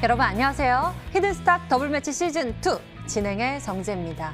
여러분 안녕하세요. 히든스탁 더블매치 시즌2 진행의 정재입니다.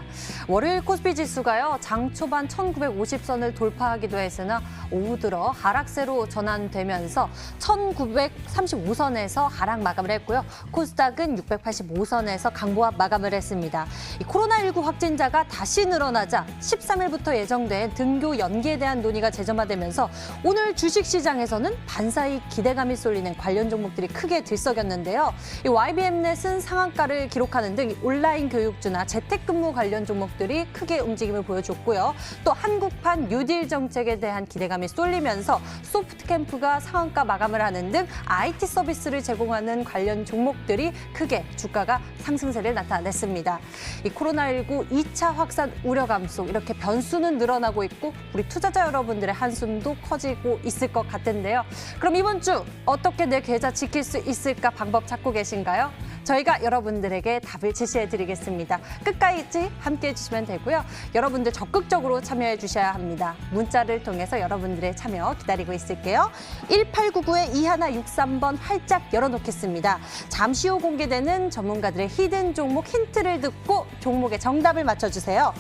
월요일 코스피 지수가요. 장 초반 1950선을 돌파하기도 했으나 오후 들어 하락세로 전환되면서 1935선에서 하락 마감을 했고요. 코스닥은 685선에서 강보합 마감을 했습니다. 이 코로나19 확진자가 다시 늘어나자 13일부터 예정된 등교 연기에 대한 논의가 재점화되면서 오늘 주식시장에서는 반사이 기대감이 쏠리는 관련 종목들이 크게 들썩였는데요. 이 YBM넷은 상한가를 기록하는 등 온라인 교육주나 재택근무 관련 종목들이 크게 움직임을 보여줬고요. 또 한국판 뉴딜 정책에 대한 기대감이 쏠리면서 소프트캠프가 상한가 마감을 하는 등 IT 서비스를 제공하는 관련 종목들이 크게 주가가 상승세를 나타냈습니다. 이 코로나19 2차 확산 우려감 속 이렇게 변수는 늘어나고 있고 우리 투자자 여러분들의 한숨도 커지고 있을 것 같은데요. 그럼 이번 주 어떻게 내 계좌 지킬 수 있을까 방법 찾고 계신가요? 저희가 여러분들에게 답을 제시해드리겠습니다. 끝까지 함께해 주시면 되고요. 여러분들 적극적으로 참여해 주셔야 합니다. 문자를 통해서 여러분들의 참여 기다리고 있을게요. 1899-2163번 활짝 열어놓겠습니다. 잠시 후 공개되는 전문가들의 히든 종목 힌트를 듣고 종목의 정답을 맞춰주세요.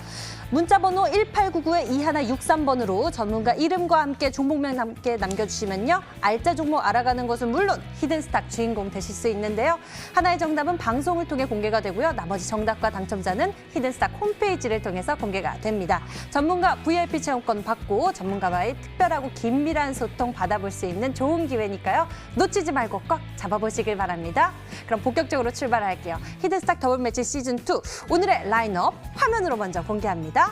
문자번호 1899-2163번으로 전문가 이름과 함께 종목명 함께 남겨주시면요. 알짜 종목 알아가는 것은 물론 히든스탁 주인공 되실 수 있는데요. 하나의 정답은 방송을 통해 공개가 되고요. 나머지 정답과 당첨자는 히든스탁 홈페이지를 통해서 공개가 됩니다. 전문가 VIP 체험권 받고 전문가와의 특별하고 긴밀한 소통 받아볼 수 있는 좋은 기회니까요. 놓치지 말고 꽉 잡아보시길 바랍니다. 그럼 본격적으로 출발할게요. 히든스탁 더블매치 시즌2 오늘의 라인업 화면으로 먼저 공개합니다.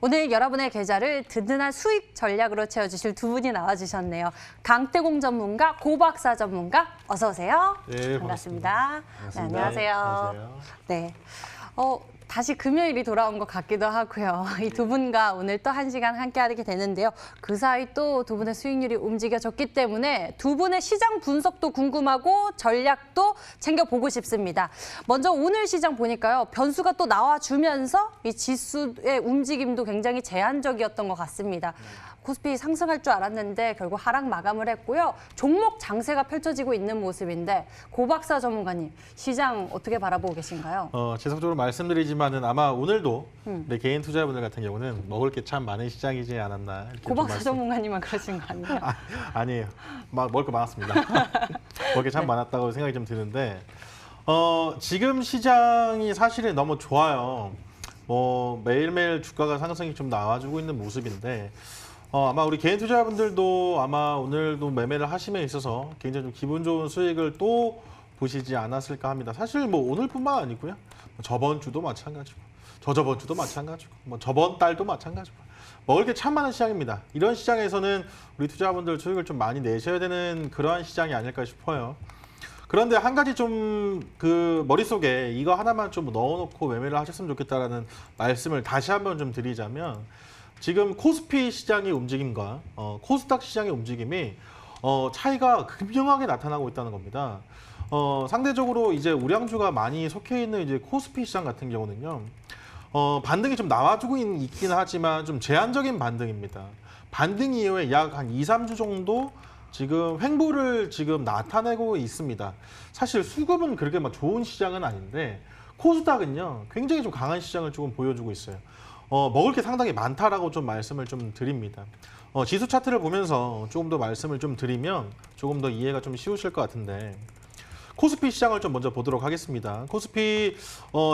오늘 여러분의 계좌를 든든한 수익 전략으로 채워주실 두 분이 나와주셨네요. 강태공 전문가, 고박사 전문가, 어서 오세요. 네, 반갑습니다. 반갑습니다. 네, 안녕하세요. 안녕하세요. 네. 다시 금요일이 돌아온 것 같기도 하고요. 이 두 분과 오늘 또 한 시간 함께하게 되는데요. 그 사이 또 두 분의 수익률이 움직여졌기 때문에 두 분의 시장 분석도 궁금하고 전략도 챙겨보고 싶습니다. 먼저 오늘 시장 보니까요. 변수가 또 나와주면서 이 지수의 움직임도 굉장히 제한적이었던 것 같습니다. 코스피 상승할 줄 알았는데 결국 하락 마감을 했고요. 종목 장세가 펼쳐지고 있는 모습인데 고박사 전문가님, 시장 어떻게 바라보고 계신가요? 지속적으로 말씀드리지만은 아마 오늘도 우리 개인 투자자분들 같은 경우는 먹을 게 참 많은 시장이지 않았나. 이렇게 고박사 전문가님만 그러신 거 아니에요? 아니에요. 먹을 거 많았습니다. 먹을 게 참 많았다고 생각이 좀 드는데 지금 시장이 사실은 너무 좋아요. 매일매일 주가가 상승이 좀 나와주고 있는 모습인데 아마 우리 개인 투자자분들도 아마 오늘도 매매를 하심에 있어서 굉장히 좀 기분 좋은 수익을 또 보시지 않았을까 합니다. 사실 오늘뿐만 아니고요. 저번 주도 마찬가지고, 저저번 주도 마찬가지고, 저번 달도 마찬가지고. 먹을 게 참 많은 시장입니다. 이런 시장에서는 우리 투자자분들 수익을 좀 많이 내셔야 되는 그러한 시장이 아닐까 싶어요. 그런데 한 가지 좀 머릿속에 이거 하나만 좀 넣어놓고 매매를 하셨으면 좋겠다라는 말씀을 다시 한번 좀 드리자면 지금 코스피 시장의 움직임과 코스닥 시장의 움직임이 차이가 극명하게 나타나고 있다는 겁니다. 상대적으로 이제 우량주가 많이 속해 있는 이제 코스피 시장 같은 경우는요. 반등이 좀 나와주고 있긴 하지만 좀 제한적인 반등입니다. 반등 이후에 약 한 2, 3주 정도 지금 횡보를 지금 나타내고 있습니다. 사실 수급은 그렇게 막 좋은 시장은 아닌데 코스닥은요. 굉장히 좀 강한 시장을 조금 보여주고 있어요. 먹을 게 상당히 많다라고 좀 말씀을 좀 드립니다. 지수 차트를 보면서 조금 더 말씀을 좀 드리면 조금 더 이해가 좀 쉬우실 것 같은데 코스피 시장을 좀 먼저 보도록 하겠습니다. 코스피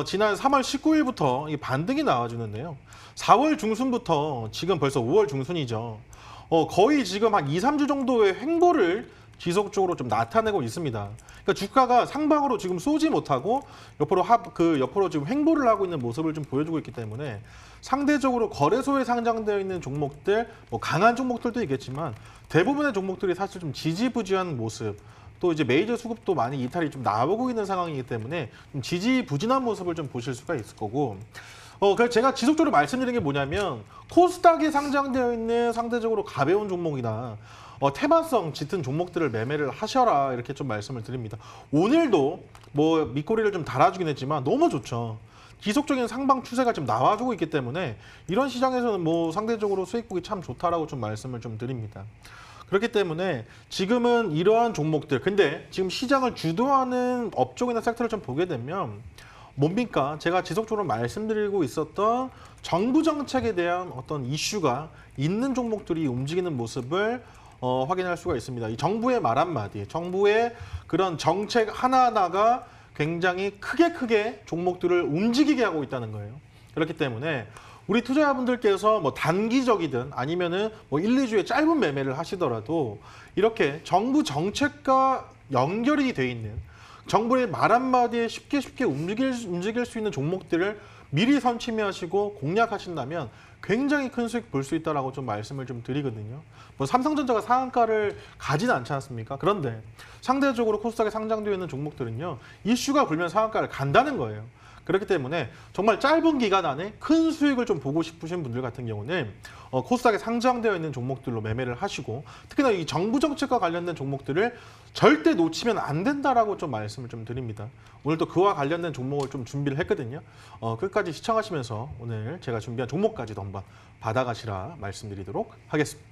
지난 3월 19일부터 이 반등이 나와주는데요. 4월 중순부터 지금 벌써 5월 중순이죠. 거의 지금 한 2, 3주 정도의 횡보를 지속적으로 좀 나타내고 있습니다. 그러니까 주가가 상방으로 지금 쏘지 못하고 옆으로 지금 횡보를 하고 있는 모습을 좀 보여주고 있기 때문에 상대적으로 거래소에 상장되어 있는 종목들, 강한 종목들도 있겠지만 대부분의 종목들이 사실 좀 지지부진한 모습, 또 이제 메이저 수급도 많이 이탈이 좀 나오고 있는 상황이기 때문에 좀 지지부진한 모습을 좀 보실 수가 있을 거고. 그래서 제가 지속적으로 말씀드리는 게 뭐냐면 코스닥에 상장되어 있는 상대적으로 가벼운 종목이나 테마성 짙은 종목들을 매매를 하셔라 이렇게 좀 말씀을 드립니다. 오늘도 뭐 밑꼬리를 좀 달아주긴 했지만 너무 좋죠. 지속적인 상방 추세가 지금 나와주고 있기 때문에 이런 시장에서는 뭐 상대적으로 수익 보기 참 좋다라고 좀 말씀을 좀 드립니다. 그렇기 때문에 지금은 이러한 종목들, 근데 지금 시장을 주도하는 업종이나 섹터를 좀 보게 되면 뭡니까? 제가 지속적으로 말씀드리고 있었던 정부 정책에 대한 어떤 이슈가 있는 종목들이 움직이는 모습을 확인할 수가 있습니다. 이 정부의 말 한마디, 정부의 그런 정책 하나하나가 굉장히 크게 종목들을 움직이게 하고 있다는 거예요. 그렇기 때문에 우리 투자자분들께서 뭐 단기적이든 아니면은 뭐 1, 2주에 짧은 매매를 하시더라도 이렇게 정부 정책과 연결이 돼 있는 정부의 말 한마디에 쉽게 움직일 수 있는 종목들을 미리 선취하시고 공략하신다면 굉장히 큰 수익 볼 수 있다라고 좀 말씀을 좀 드리거든요. 뭐 삼성전자가 상한가를 가지는 않지 않습니까? 그런데 상대적으로 코스닥에 상장되어 있는 종목들은요, 이슈가 불면 상한가를 간다는 거예요. 그렇기 때문에 정말 짧은 기간 안에 큰 수익을 좀 보고 싶으신 분들 같은 경우는 코스닥에 상장되어 있는 종목들로 매매를 하시고, 특히나 이 정부 정책과 관련된 종목들을 절대 놓치면 안 된다라고 좀 말씀을 좀 드립니다. 오늘 또 그와 관련된 종목을 좀 준비를 했거든요. 끝까지 시청하시면서 오늘 제가 준비한 종목까지도 한번 받아가시라 말씀드리도록 하겠습니다.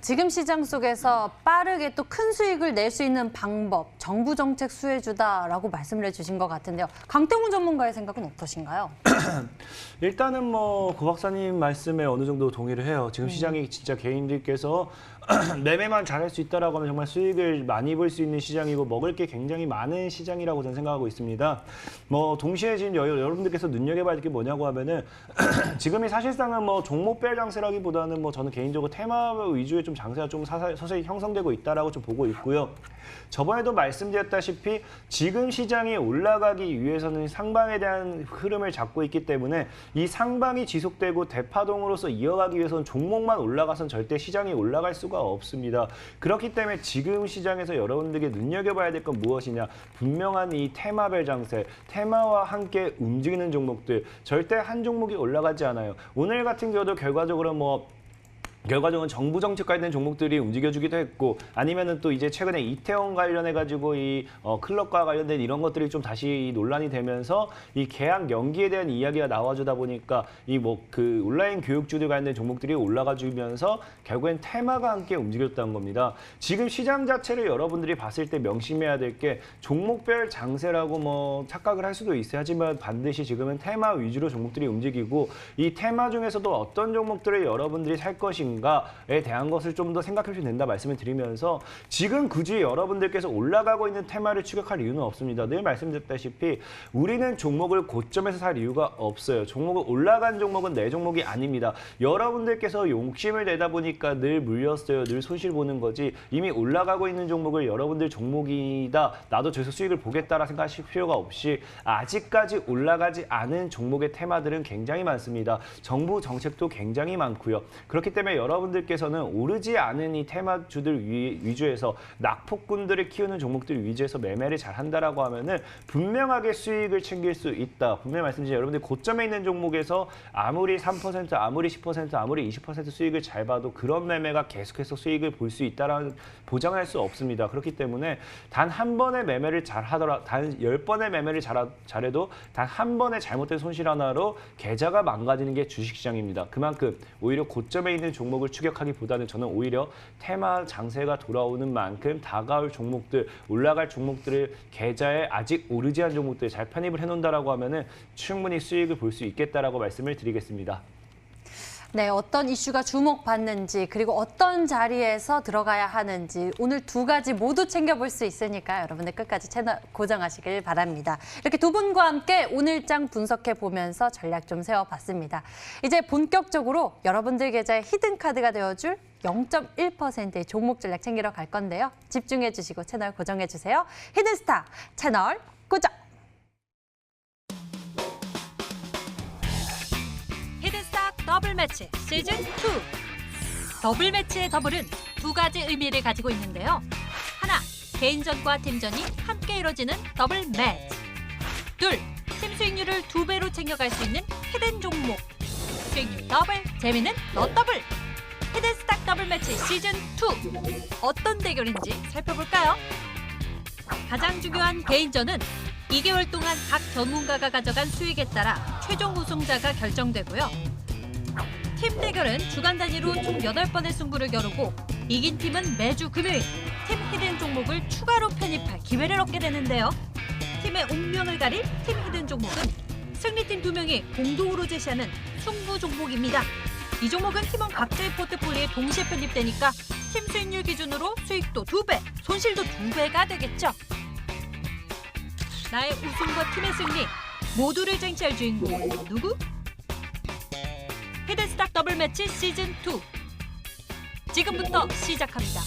지금 시장 속에서 빠르게 또 큰 수익을 낼 수 있는 방법, 정부 정책 수혜주다라고 말씀을 해주신 것 같은데요. 강태훈 전문가의 생각은 어떠신가요? 일단은 뭐 고 박사님 말씀에 어느 정도 동의를 해요. 지금 시장이 진짜 개인들께서 매매만 잘할 수 있다라고 하면 정말 수익을 많이 볼 수 있는 시장이고 먹을 게 굉장히 많은 시장이라고 저는 생각하고 있습니다. 뭐 동시에 지금 여러분들께서 눈여겨봐야 될 게 뭐냐고 하면은 지금이 사실상은 뭐 종목별 장세라기보다는 뭐 저는 개인적으로 테마 위주의 좀 장세가 좀 서서히 형성되고 있다라고 좀 보고 있고요. 저번에도 말씀드렸다시피 지금 시장이 올라가기 위해서는 상방에 대한 흐름을 잡고 있기 때문에 이 상방이 지속되고 대파동으로서 이어가기 위해서는 종목만 올라가선 절대 시장이 올라갈 수가 없습니다. 그렇기 때문에 지금 시장에서 여러분들에게 눈여겨봐야 될 건 무엇이냐. 분명한 이 테마별 장세, 테마와 함께 움직이는 종목들, 절대 한 종목이 올라가지 않아요. 오늘 같은 경우도 결과적으로 정부 정책 관련된 종목들이 움직여주기도 했고, 아니면은 또 이제 최근에 이태원 관련해가지고 이 클럽과 관련된 이런 것들이 좀 다시 논란이 되면서 이 계약 연기에 대한 이야기가 나와주다 보니까 이 그 온라인 교육주들 관련된 종목들이 올라가주면서 결국엔 테마가 함께 움직였다는 겁니다. 지금 시장 자체를 여러분들이 봤을 때 명심해야 될 게 종목별 장세라고 뭐 착각을 할 수도 있어요. 하지만 반드시 지금은 테마 위주로 종목들이 움직이고, 이 테마 중에서도 어떤 종목들을 여러분들이 살 것인가 에 대한 것을 좀 더 생각해 주시면 된다 말씀을 드리면서, 지금 굳이 여러분들께서 올라가고 있는 테마를 추격할 이유는 없습니다. 늘 말씀드렸다시피 우리는 종목을 고점에서 살 이유가 없어요. 종목을 올라간 종목은 내 종목이 아닙니다. 여러분들께서 욕심을 내다 보니까 늘 물렸어요. 늘 손실 보는 거지, 이미 올라가고 있는 종목을 여러분들 종목이다, 나도 저기서 수익을 보겠다라 생각하실 필요가 없이 아직까지 올라가지 않은 종목의 테마들은 굉장히 많습니다. 정부 정책도 굉장히 많고요. 그렇기 때문에 여러분들께서는 오르지 않은 이 테마주들 위주에서 낙폭군들을 키우는 종목들 위주에서 매매를 잘 한다라고 하면은 분명하게 수익을 챙길 수 있다. 분명히 말씀드리죠. 여러분들 고점에 있는 종목에서 아무리 3%, 아무리 10%, 아무리 20% 수익을 잘 봐도 그런 매매가 계속해서 수익을 볼 수 있다라는 보장할 수 없습니다. 그렇기 때문에 단 한 번의 매매를 잘 하더라, 단 10번의 매매를 잘해도 단 한 번의 잘못된 손실 하나로 계좌가 망가지는 게 주식시장입니다. 그만큼 오히려 고점에 있는 종목을 추격하기보다는 저는 오히려 테마 장세가 돌아오는 만큼 다가올 종목들, 올라갈 종목들을 계좌에 아직 오르지 않은 종목들 잘 편입을 해놓는다라고 하면은 충분히 수익을 볼 수 있겠다라고 말씀을 드리겠습니다. 네, 어떤 이슈가 주목받는지, 그리고 어떤 자리에서 들어가야 하는지 오늘 두 가지 모두 챙겨볼 수 있으니까 여러분들 끝까지 채널 고정하시길 바랍니다. 이렇게 두 분과 함께 오늘장 분석해보면서 전략 좀 세워봤습니다. 이제 본격적으로 여러분들 계좌의 히든카드가 되어줄 0.1%의 종목 전략 챙기러 갈 건데요. 집중해주시고 채널 고정해주세요. 히든스타 채널 고정! 히든스탁 더블 매치 시즌 2. 더블 매치의 더블은 두 가지 의미를 가지고 있는데요. 하나, 개인전과 팀전이 함께 이뤄지는 더블 매치. 둘, 팀 수익률을 2배로 챙겨갈 수 있는 히든 종목. 수익률 더블, 재미는 너 더블. 히든스탁 더블 매치 시즌 2. 어떤 대결인지 살펴볼까요? 가장 중요한 개인전은 2개월 동안 각 전문가가 가져간 수익에 따라 최종 우승자가 결정되고요. 팀 대결은 주간 단위로 총 8번의 승부를 겨루고 이긴 팀은 매주 금요일 팀 히든 종목을 추가로 편입할 기회를 얻게 되는데요. 팀의 운명을 가릴 팀 히든 종목은 승리팀 2명이 공동으로 제시하는 승부 종목입니다. 이 종목은 팀원 각자의 포트폴리오에 동시에 편입되니까 팀 수익률 기준으로 수익도 2배, 손실도 2배가 되겠죠. 나의 우승과 팀의 승리 모두를 쟁취할 주인공은 누구? 히든스탁 더블 매치 시즌 2 지금부터 시작합니다.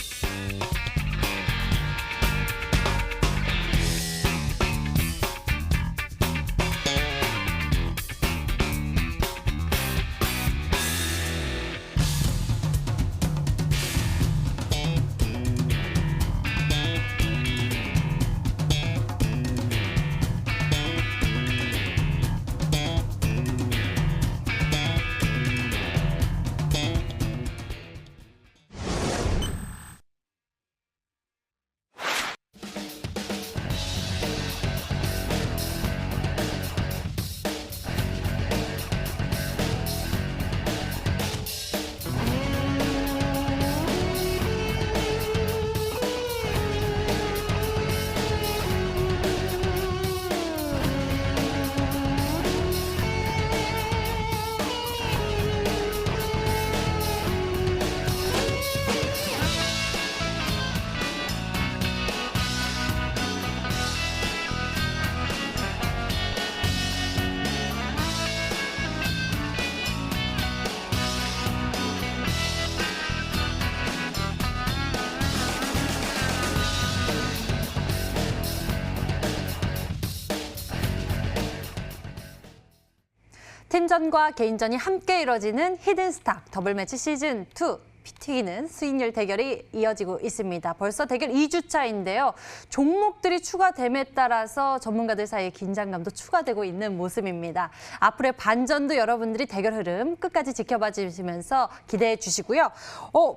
팀전과 개인전이 함께 이뤄지는 히든스탁 더블 매치 시즌 2. 피 튀기는 수익률 대결이 이어지고 있습니다. 벌써 대결 2주차인데요. 종목들이 추가됨에 따라서 전문가들 사이의 긴장감도 추가되고 있는 모습입니다. 앞으로의 반전도 여러분들이 대결 흐름 끝까지 지켜봐 주시면서 기대해 주시고요.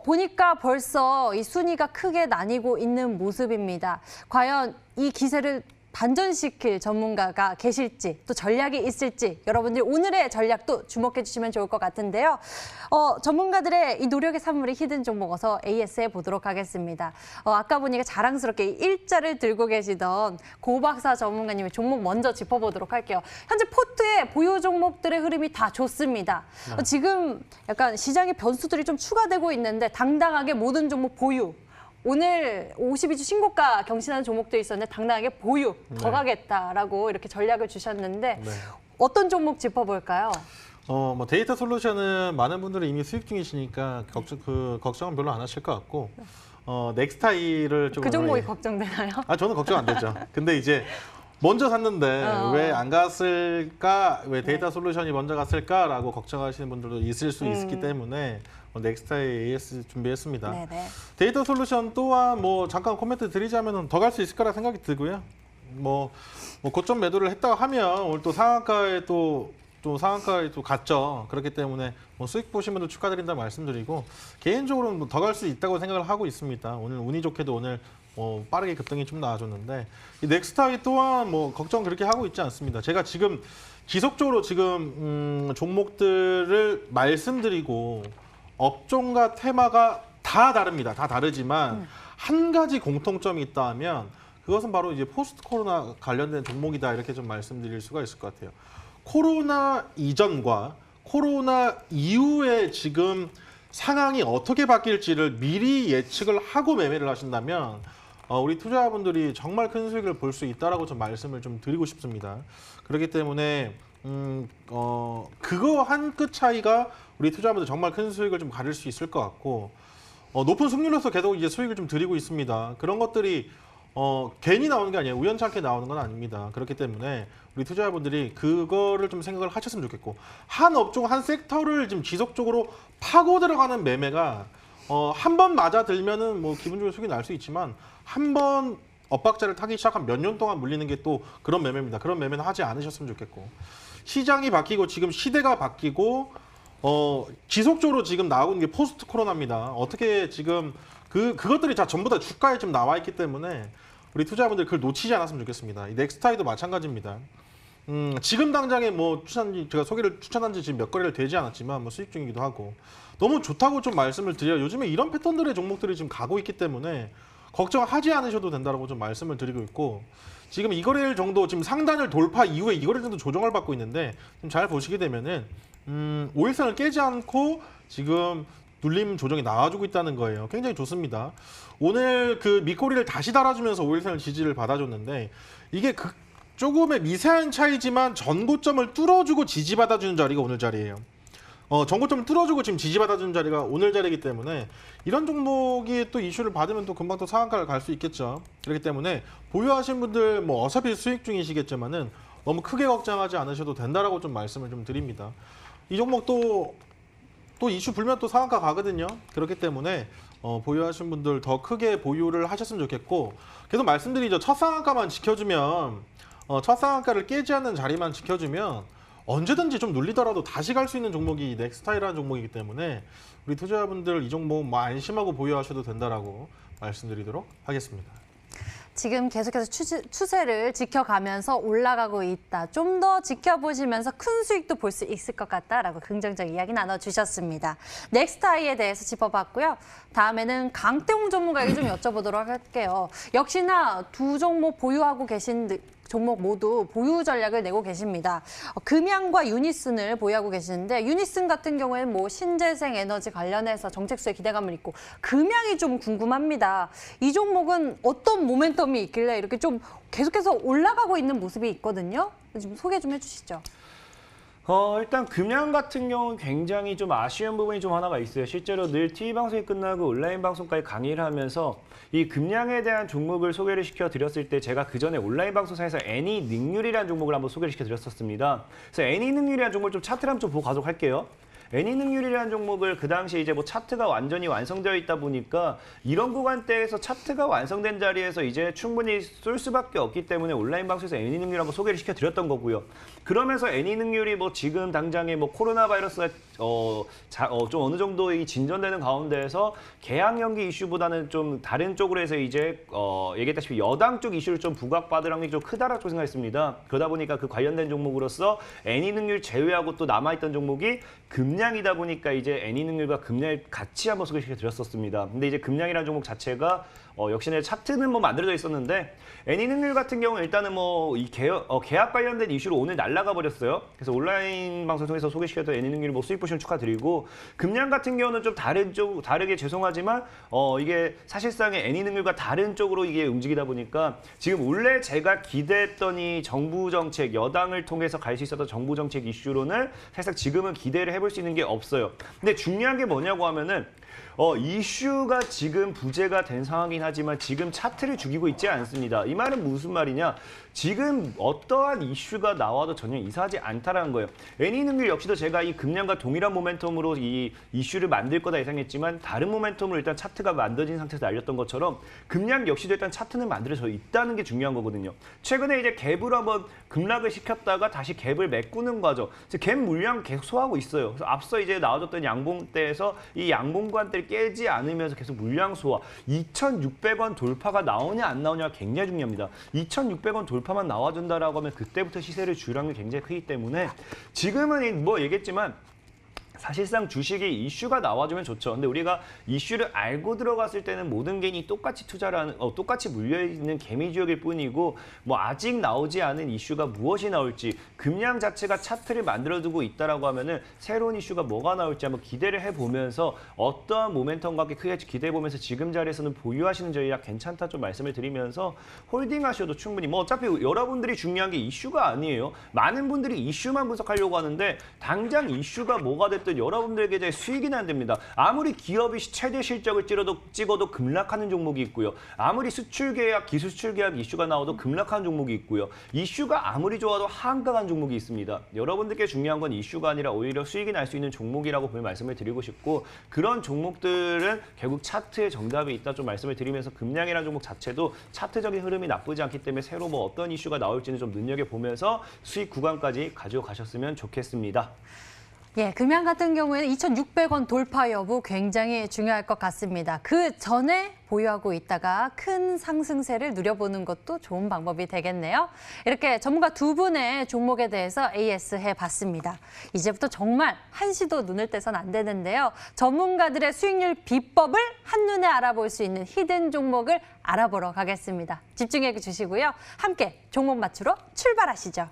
보니까 벌써 이 순위가 크게 나뉘고 있는 모습입니다. 과연 이 기세를 반전시킬 전문가가 계실지 또 전략이 있을지 여러분들이 오늘의 전략도 주목해 주시면 좋을 것 같은데요. 전문가들의 이 노력의 산물이 히든 종목 어서 AS해 보도록 하겠습니다. 아까 보니까 자랑스럽게 일자를 들고 계시던 고박사 전문가님의 종목 먼저 짚어보도록 할게요. 현재 포트의 보유 종목들의 흐름이 다 좋습니다. 지금 약간 시장의 변수들이 좀 추가되고 있는데 당당하게 모든 종목 보유. 오늘 52주 신고가 경신하는 종목도 있었는데 당당하게 보유 더 가겠다라고 이렇게 전략을 주셨는데 어떤 종목 짚어볼까요? 뭐 데이터 솔루션은 많은 분들이 이미 수익 중이시니까 걱정은 별로 안 하실 것 같고 넥스타이를 좀 그 종목이 걱정되나요? 저는 걱정 안 되죠. 근데 이제 먼저 샀는데 왜 안 갔을까? 왜 데이터 솔루션이 먼저 갔을까라고 걱정하시는 분들도 있을 수 있기 때문에 넥스타이 AS 준비했습니다. 네네. 데이터 솔루션 또한 뭐 잠깐 코멘트 드리자면 더 갈 수 있을 거라 생각이 들고요. 뭐 고점 매도를 했다고 하면 오늘 또 상한가에 또 갔죠. 그렇기 때문에 뭐 수익 보신 분들 축하드린다 말씀드리고 개인적으로는 더 갈 수 있다고 생각을 하고 있습니다. 오늘 운이 좋게도 오늘 빠르게 급등이 좀 나와줬는데 이 넥스타이 또한 뭐 걱정 그렇게 하고 있지 않습니다. 제가 지금 지속적으로 지금 종목들을 말씀드리고 업종과 테마가 다 다릅니다. 다 다르지만 한 가지 공통점이 있다 하면 그것은 바로 이제 포스트 코로나 관련된 종목이다 이렇게 좀 말씀드릴 수가 있을 것 같아요. 코로나 이전과 코로나 이후에 지금 상황이 어떻게 바뀔지를 미리 예측을 하고 매매를 하신다면 우리 투자자분들이 정말 큰 수익을 볼 수 있다라고 좀 말씀을 좀 드리고 싶습니다. 그렇기 때문에 그거 한 끗 차이가 우리 투자자분들 정말 큰 수익을 좀 가질 수 있을 것 같고 높은 승률로서 계속 이제 수익을 좀 드리고 있습니다. 그런 것들이 괜히 나오는 게 아니에요. 우연찮게 나오는 건 아닙니다. 그렇기 때문에 우리 투자자분들이 그거를 좀 생각을 하셨으면 좋겠고 한 업종, 한 섹터를 지금 지속적으로 파고 들어가는 매매가 한 번 맞아 들면은 뭐 기분적으로 속이 날 수 있지만 한 번 엇박자를 타기 시작한 몇 년 동안 물리는 게 또 그런 매매입니다. 그런 매매는 하지 않으셨으면 좋겠고 시장이 바뀌고 지금 시대가 바뀌고 지속적으로 지금 나오는 게 포스트 코로나입니다. 어떻게 지금 그것들이 다 전부 다 주가에 지금 나와 있기 때문에 우리 투자자분들 그걸 놓치지 않았으면 좋겠습니다. 이 넥스타이도 마찬가지입니다. 지금 당장에 뭐 제가 소개를 추천한 지 지금 몇 거래를 되지 않았지만 뭐 수익 중이기도 하고 너무 좋다고 좀 말씀을 드려요. 요즘에 이런 패턴들의 종목들이 지금 가고 있기 때문에 걱정하지 않으셔도 된다고 좀 말씀을 드리고 있고 지금 이 거래일 정도 지금 상단을 돌파 이후에 이 거래일 정도 조정을 받고 있는데 좀 잘 보시게 되면은 5일선을 깨지 않고 지금 눌림 조정이 나와주고 있다는 거예요. 굉장히 좋습니다. 오늘 그 밑꼬리를 다시 달아주면서 5일선을 지지를 받아줬는데 이게 조금의 미세한 차이지만 전고점을 뚫어주고 지지받아주는 자리가 오늘 자리예요. 전고점을 뚫어주고 지금 지지받아주는 자리가 오늘 자리이기 때문에 이런 종목이 또 이슈를 받으면 또 금방 또 상한가를 갈 수 있겠죠. 그렇기 때문에 보유하신 분들 뭐 어차피 수익 중이시겠지만은 너무 크게 걱정하지 않으셔도 된다라고 좀 말씀을 좀 드립니다. 이 종목도 또 이슈 불면 또 상한가 가거든요. 그렇기 때문에 보유하신 분들 더 크게 보유를 하셨으면 좋겠고 계속 말씀드리죠. 첫 상한가만 지켜주면 첫 상한가를 깨지 않는 자리만 지켜주면 언제든지 좀 눌리더라도 다시 갈 수 있는 종목이 넥스타이라는 종목이기 때문에 우리 투자자분들 이 종목 뭐 안심하고 보유하셔도 된다라고 말씀드리도록 하겠습니다. 지금 계속해서 추세를 지켜가면서 올라가고 있다. 좀 더 지켜보시면서 큰 수익도 볼 수 있을 것 같다라고 긍정적 이야기 나눠주셨습니다. 넥스타이에 대해서 짚어봤고요. 다음에는 강태홍 전문가에게 좀 여쭤보도록 할게요. 역시나 두 종목 보유하고 계신 종목 모두 보유 전략을 내고 계십니다. 금양과 유니슨을 보유하고 계시는데 유니슨 같은 경우에는 뭐 신재생 에너지 관련해서 정책수에 기대감을 있고 금양이 좀 궁금합니다. 이 종목은 어떤 모멘텀이 있길래 이렇게 좀 계속해서 올라가고 있는 모습이 있거든요. 좀 소개 좀 해주시죠. 일단 금양 같은 경우는 굉장히 좀 아쉬운 부분이 좀 하나가 있어요. 실제로 늘 TV 방송이 끝나고 온라인 방송까지 강의를 하면서 이 금양에 대한 종목을 소개를 시켜드렸을 때 제가 그 전에 온라인 방송사에서 애니능률이라는 종목을 한번 소개를 시켜드렸었습니다. 그래서 애니능률이라는 종목을 좀 차트를 한번 좀 보고 가도록 할게요. 애니능률이라는 종목을 그 당시에 이제 뭐 차트가 완전히 완성되어 있다 보니까 이런 구간대에서 차트가 완성된 자리에서 이제 충분히 쏠 수밖에 없기 때문에 온라인 방송에서 애니능률 한번 소개를 시켜드렸던 거고요. 그러면서 애니능률이 뭐 지금 당장에 뭐 코로나 바이러스가 좀 어느 정도 진전되는 가운데에서 계약 연기 이슈보다는 좀 다른 쪽으로 해서 이제 얘기했다시피 여당 쪽 이슈를 좀 부각받을 확률이 좀 크다라고 생각했습니다. 그러다 보니까 그 관련된 종목으로서 애니능률 제외하고 또 남아있던 종목이 금량이다 보니까 이제 애니능률과 금량을 같이 한번 소개시켜 드렸었습니다. 근데 이제 금량이라는 종목 자체가 역시나 차트는 뭐 만들어져 있었는데 애니능률 같은 경우는 일단은 뭐 이 계약 관련된 이슈로 오늘 날아가 버렸어요. 그래서 온라인 방송 통해서 소개시켰던 애니능률 뭐 수익 보시면 축하드리고 금량 같은 경우는 좀 다르게 죄송하지만 이게 사실상의 애니능률과 다른 쪽으로 이게 움직이다 보니까 지금 원래 제가 기대했던 이 정부 정책 여당을 통해서 갈 수 있었던 정부 정책 이슈로는 사실상 지금은 기대를 해볼 수 있는 게 없어요. 근데 중요한 게 뭐냐고 하면은 이슈가 지금 부재가 된 상황이긴 하지만 지금 차트를 죽이고 있지 않습니다. 이 말은 무슨 말이냐? 지금 어떠한 이슈가 나와도 전혀 이상하지 않다라는 거예요. 애니능률 역시도 제가 이 금량과 동일한 모멘텀으로 이 이슈를 만들 거다 예상했지만 다른 모멘텀으로 일단 차트가 만들어진 상태에서 날렸던 것처럼 금량 역시도 일단 차트는 만들어져 있다는 게 중요한 거거든요. 최근에 이제 갭으로 한번 급락을 시켰다가 다시 갭을 메꾸는 과정. 갭 물량 계속 소화하고 있어요. 그래서 앞서 이제 나와줬던 양봉대에서 이 양봉관대를 깨지 않으면서 계속 물량 소화. 2,600원 돌파가 나오냐 안 나오냐가 굉장히 중요합니다. 2,600원 돌파만 나와준다라고 하면 그때부터 시세를 줄 확률이 굉장히 크기 때문에 지금은 뭐 얘기했지만 사실상 주식이 이슈가 나와주면 좋죠. 근데 우리가 이슈를 알고 들어갔을 때는 모든 개인이 똑같이 똑같이 물려있는 개미지옥일 뿐이고 뭐 아직 나오지 않은 이슈가 무엇이 나올지 금량 자체가 차트를 만들어두고 있다라고 하면은 새로운 이슈가 뭐가 나올지 한번 기대를 해보면서 어떠한 모멘텀과 함께 크게 기대해보면서 지금 자리에서는 보유하시는 전략 괜찮다 좀 말씀을 드리면서 홀딩하셔도 충분히 뭐 어차피 여러분들이 중요한 게 이슈가 아니에요. 많은 분들이 이슈만 분석하려고 하는데 당장 이슈가 뭐가 됐든 것들 여러분들에게 이제 수익이 나야 됩니다. 아무리 기업이 최대 실적을 찍어도 급락하는 종목이 있고요. 아무리 수출 계약, 기술 수출 계약 이슈가 나와도 급락하는 종목이 있고요. 이슈가 아무리 좋아도 한강한 종목이 있습니다. 여러분들께 중요한 건 이슈가 아니라 오히려 수익이 날 수 있는 종목이라고 말씀을 드리고 싶고, 그런 종목들은 결국 차트에 정답이 있다 좀 말씀을 드리면서, 금량이라는 종목 자체도 차트적인 흐름이 나쁘지 않기 때문에 새로 뭐 어떤 이슈가 나올지는 좀 눈여겨보면서 수익 구간까지 가져가셨으면 좋겠습니다. 예, 금양 같은 경우에는 2,600원 돌파 여부 굉장히 중요할 것 같습니다. 그 전에 보유하고 있다가 큰 상승세를 누려보는 것도 좋은 방법이 되겠네요. 이렇게 전문가 두 분의 종목에 대해서 AS 해봤습니다. 이제부터 정말 한시도 눈을 떼선 안 되는데요. 전문가들의 수익률 비법을 한눈에 알아볼 수 있는 히든 종목을 알아보러 가겠습니다. 집중해 주시고요. 함께 종목 맞추러 출발하시죠.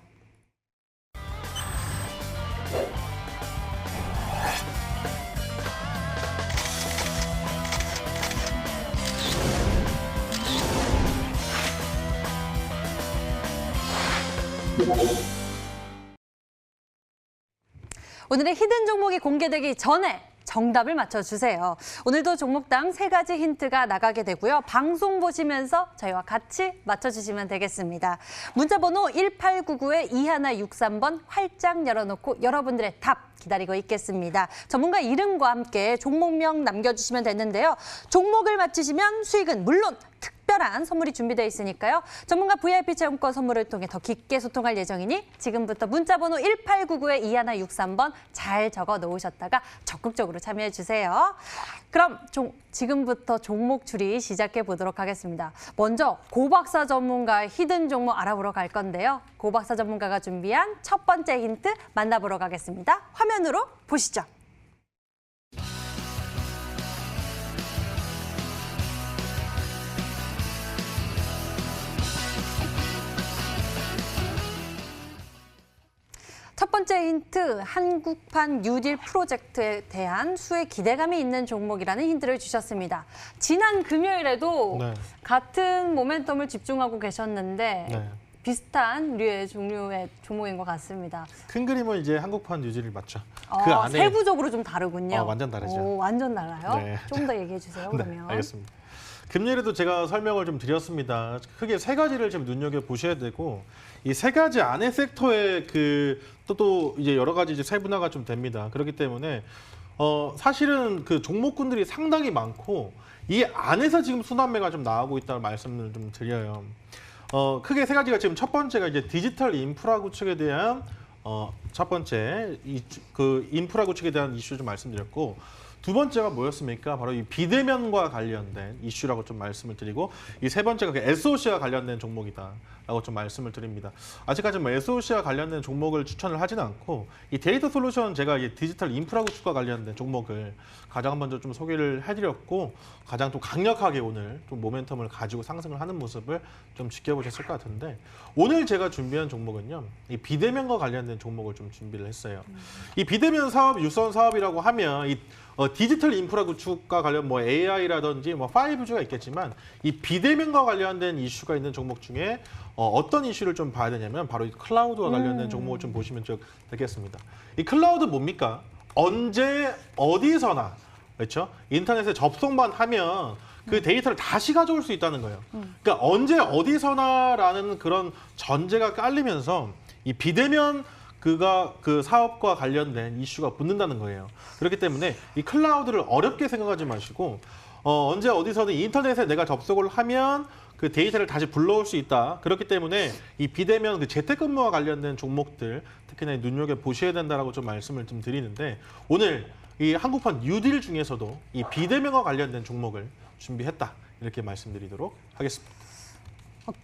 오늘의 히든 종목이 공개되기 전에 정답을 맞춰주세요. 오늘도 종목당 3가지 힌트가 나가게 되고요. 방송 보시면서 저희와 같이 맞춰주시면 되겠습니다. 문자번호 1899-2163번 활짝 열어놓고 여러분들의 답 기다리고 있겠습니다. 전문가 이름과 함께 종목명 남겨주시면 되는데요. 종목을 맞히시면 수익은 물론 특별한 선물이 준비되어 있으니까요. 전문가 VIP 체험권 선물을 통해 더 깊게 소통할 예정이니 지금부터 문자번호 1899-2163번 잘 적어 놓으셨다가 적극적으로 참여해 주세요. 그럼 지금부터 종목 추리 시작해 보도록 하겠습니다. 먼저 고박사 전문가의 히든 종목 알아보러 갈 건데요. 고박사 전문가가 준비한 첫 번째 힌트 만나보러 가겠습니다. 화면으로 보시죠. 첫 번째 힌트, 한국판 뉴딜 프로젝트에 대한 수혜 기대감이 있는 종목이라는 힌트를 주셨습니다. 지난 금요일에도 네. 같은 모멘텀을 집중하고 계셨는데 네. 비슷한 류의 종류의 종목인 것 같습니다. 큰 그림은 이제 한국판 뉴질이 맞죠. 그 안에 세부적으로 좀 다르군요. 완전 다르죠. 오, 완전 달라요? 네. 좀 더 얘기해 주세요, 네, 그러면. 알겠습니다. 금요일에도 제가 설명을 좀 드렸습니다. 크게 3가지를 좀 눈여겨 보셔야 되고, 이 3가지 안에 섹터의 또 이제 여러 가지 이제 세분화가 좀 됩니다. 그렇기 때문에 사실은 그 종목군들이 상당히 많고 이 안에서 지금 순환매가 좀 나오고 있다는 말씀을 좀 드려요. 크게 3가지가 지금 첫 번째가 이제 디지털 인프라 구축에 대한 첫 번째 그 인프라 구축에 대한 이슈 좀 말씀드렸고, 두 번째가 뭐였습니까? 바로 이 비대면과 관련된 이슈라고 좀 말씀을 드리고, 이 세 번째가 그 SOC와 관련된 종목이다라고 좀 말씀을 드립니다. 아직까지 뭐 SOC와 관련된 종목을 추천을 하지는 않고, 이 데이터 솔루션 제가 이 디지털 인프라 구축과 관련된 종목을 가장 먼저 좀 소개를 해드렸고, 가장 또 강력하게 오늘 좀 모멘텀을 가지고 상승을 하는 모습을 좀 지켜보셨을 것 같은데, 오늘 제가 준비한 종목은요, 이 비대면과 관련된 종목을 좀 준비를 했어요. 이 비대면 사업, 유선 사업이라고 하면 이 디지털 인프라 구축과 관련 뭐 AI라든지 뭐 5G가 있겠지만, 이 비대면과 관련된 이슈가 있는 종목 중에 어떤 이슈를 좀 봐야 되냐면 바로 이 클라우드와 관련된 종목을 좀 보시면 좀 되겠습니다. 이 클라우드 뭡니까? 언제 어디서나, 그렇죠? 인터넷에 접속만 하면 그 데이터를 다시 가져올 수 있다는 거예요. 그러니까 언제 어디서나라는 그런 전제가 깔리면서 이 비대면 그 사업과 관련된 이슈가 붙는다는 거예요. 그렇기 때문에 이 클라우드를 어렵게 생각하지 마시고, 언제 어디서든 인터넷에 내가 접속을 하면 그 데이터를 다시 불러올 수 있다. 그렇기 때문에 이 비대면 그 재택근무와 관련된 종목들 특히나 눈여겨 보셔야 된다라고 좀 말씀을 좀 드리는데, 오늘 이 한국판 뉴딜 중에서도 이 비대면과 관련된 종목을 준비했다. 이렇게 말씀드리도록 하겠습니다.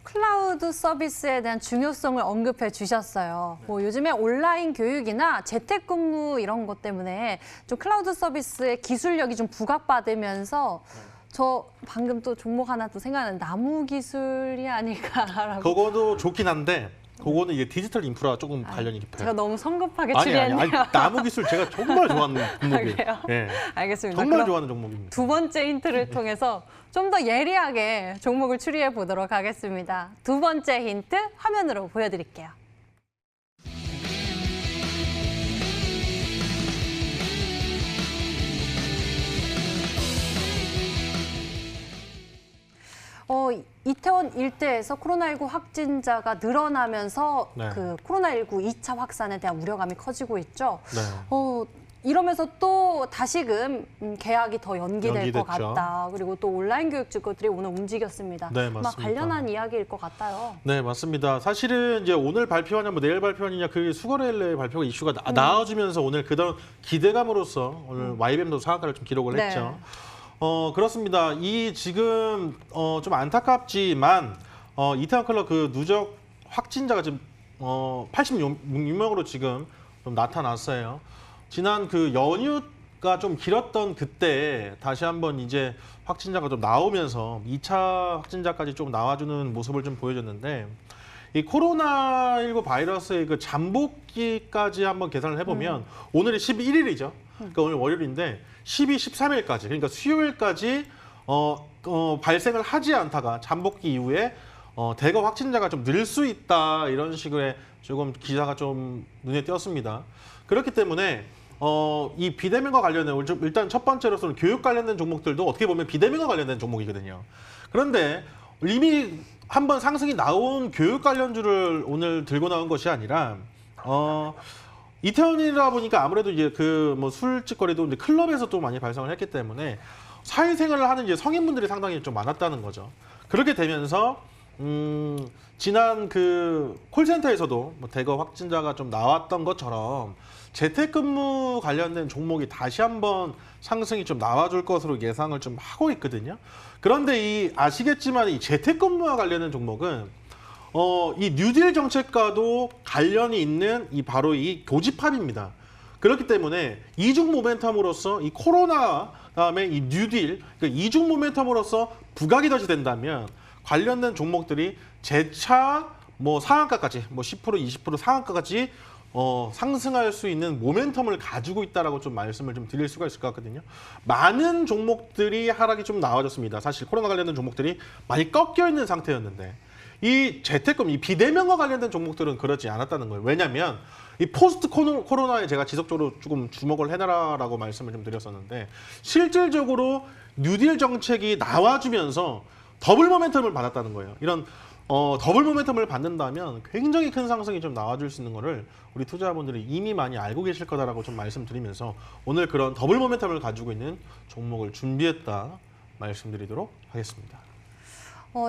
클라우드 서비스에 대한 중요성을 언급해 주셨어요. 뭐 요즘에 온라인 교육이나 재택근무 이런 것 때문에 좀 클라우드 서비스의 기술력이 좀 부각받으면서 저 방금 또 종목 하나 또 생각나는 나무 기술이 아닐까라고. 그거도 좋긴 한데, 그거는 이제 디지털 인프라 조금 관련이 깊어요. 제가 너무 성급하게 아니, 추리했네요. 나무 기술 제가 정말 좋아하는 종목이에요. 그래요? 예. 알겠습니다. 정말 그럼 좋아하는 종목입니다. 두 번째 힌트를 통해서 좀 더 예리하게 종목을 추리해 보도록 하겠습니다. 두 번째 힌트 화면으로 보여드릴게요. 이태원 일대에서 코로나19 확진자가 늘어나면서 네. 그 코로나19 2차 확산에 대한 우려감이 커지고 있죠. 네. 이러면서 또 다시금 개학이 더 연기될 것 연기됐죠. 같다. 그리고 또 온라인 교육 직구들이 오늘 움직였습니다. 네, 아마 맞습니다. 관련한 이야기일 것 같아요. 네, 맞습니다. 사실은 이제 오늘 발표하냐, 뭐 내일 발표하느냐, 그 수거레일 내 발표가 이슈가 나와주면서 오늘 그다음 기대감으로서 오늘 YBM도 상한가를 좀 기록을 네. 했죠. 그렇습니다. 이 지금 좀 안타깝지만 이태원 클럽 그 누적 확진자가 지금 86명으로 지금 좀 나타났어요. 지난 그 연휴가 좀 길었던 그때 다시 한번 이제 확진자가 좀 나오면서 2차 확진자까지 좀 나와주는 모습을 좀 보여줬는데 이 코로나19 바이러스의 그 잠복기까지 한번 계산을 해보면 오늘이 11일이죠. 그러니까 오늘 월요일인데 12, 13일까지 그러니까 수요일까지 발생을 하지 않다가 잠복기 이후에 대거 확진자가 좀 늘 수 있다 이런 식의 조금 기사가 좀 눈에 띄었습니다. 그렇기 때문에 이 비대면과 관련된 일단 첫 번째로서는 교육 관련된 종목들도 어떻게 보면 비대면과 관련된 종목이거든요. 그런데 이미 한번 상승이 나온 교육 관련주를 오늘 들고 나온 것이 아니라 이태원이라 보니까 아무래도 이제 그 뭐 술집거리도 이제 클럽에서 또 많이 발생을 했기 때문에 사회생활을 하는 이제 성인분들이 상당히 좀 많았다는 거죠. 그렇게 되면서 지난 그 콜센터에서도 뭐 대거 확진자가 좀 나왔던 것처럼 재택근무 관련된 종목이 다시 한번 상승이 좀 나와줄 것으로 예상을 좀 하고 있거든요. 그런데 아시겠지만 이 재택근무와 관련된 종목은 이 뉴딜 정책과도 관련이 있는 바로 이 교집합입니다. 그렇기 때문에 이중 모멘텀으로서 이 코로나 다음에 이 뉴딜 그러니까 이중 모멘텀으로서 부각이 다시 된다면 관련된 종목들이 재차 뭐 상한가까지 뭐 10% 20% 상한가까지 상승할 수 있는 모멘텀을 가지고 있다라고 좀 말씀을 좀 드릴 수가 있을 것 같거든요. 많은 종목들이 하락이 좀 나와졌습니다. 사실 코로나 관련된 종목들이 많이 꺾여 있는 상태였는데 이 재택금, 이 비대면과 관련된 종목들은 그렇지 않았다는 거예요. 왜냐하면 이 포스트 코로나에 제가 지속적으로 조금 주목을 해놔라라고 말씀을 좀 드렸었는데 실질적으로 뉴딜 정책이 나와주면서 더블 모멘텀을 받았다는 거예요. 이런 더블 모멘텀을 받는다면 굉장히 큰 상승이 좀 나와줄 수 있는 거를 우리 투자자분들이 이미 많이 알고 계실 거다라고 좀 말씀드리면서 오늘 그런 더블 모멘텀을 가지고 있는 종목을 준비했다 말씀드리도록 하겠습니다.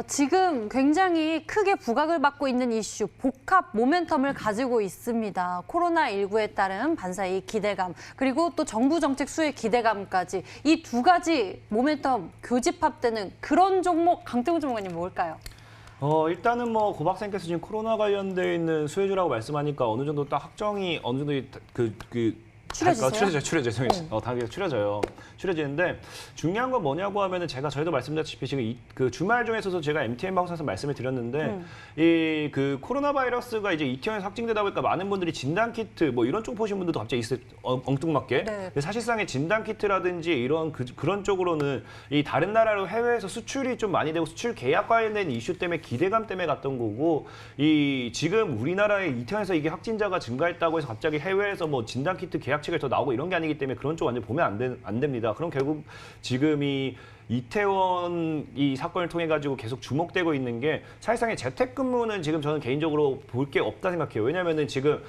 지금 굉장히 크게 부각을 받고 있는 이슈, 복합 모멘텀을 가지고 있습니다. 코로나19에 따른 반사의 기대감, 그리고 또 정부 정책 수혜 기대감까지 이 두 가지 모멘텀 교집합되는 그런 종목, 강태훈 전문가님 뭘까요? 일단은 뭐 고 박사님께서 지금 코로나 관련돼 있는 수혜주라고 말씀하니까 어느 정도 딱 확정이 어느 정도 추려지세요? 추려져요. 당연히 추려지는데 중요한 건 뭐냐고 하면은 저희도 말씀드렸다시피 지금 그 주말 중에서도 제가 MTN 방송에서 말씀을 드렸는데 이 그 코로나 바이러스가 이제 이태원에서 확진되다 보니까 많은 분들이 진단 키트 뭐 이런 쪽 보신 분들도 갑자기 있어요. 엉뚱맞게. 네. 근데 사실상의 진단 키트라든지 이런 그런 쪽으로는 이 다른 나라로 해외에서 수출이 좀 많이 되고 수출 계약 관련된 이슈 때문에 기대감 때문에 갔던 거고 이 지금 우리나라의 이태원에서 이게 확진자가 증가했다고 해서 갑자기 해외에서 뭐 진단 키트 계약책이 더 나오고 이런 게 아니기 때문에 그런 쪽 완전 보면 안 됩니다. 그럼 결국 지금 이 이태원 이 사건을 통해 가지고 계속 주목되고 있는 게 사실상의 재택근무는 지금 저는 개인적으로 볼 게 없다 생각해요. 왜냐면은 지금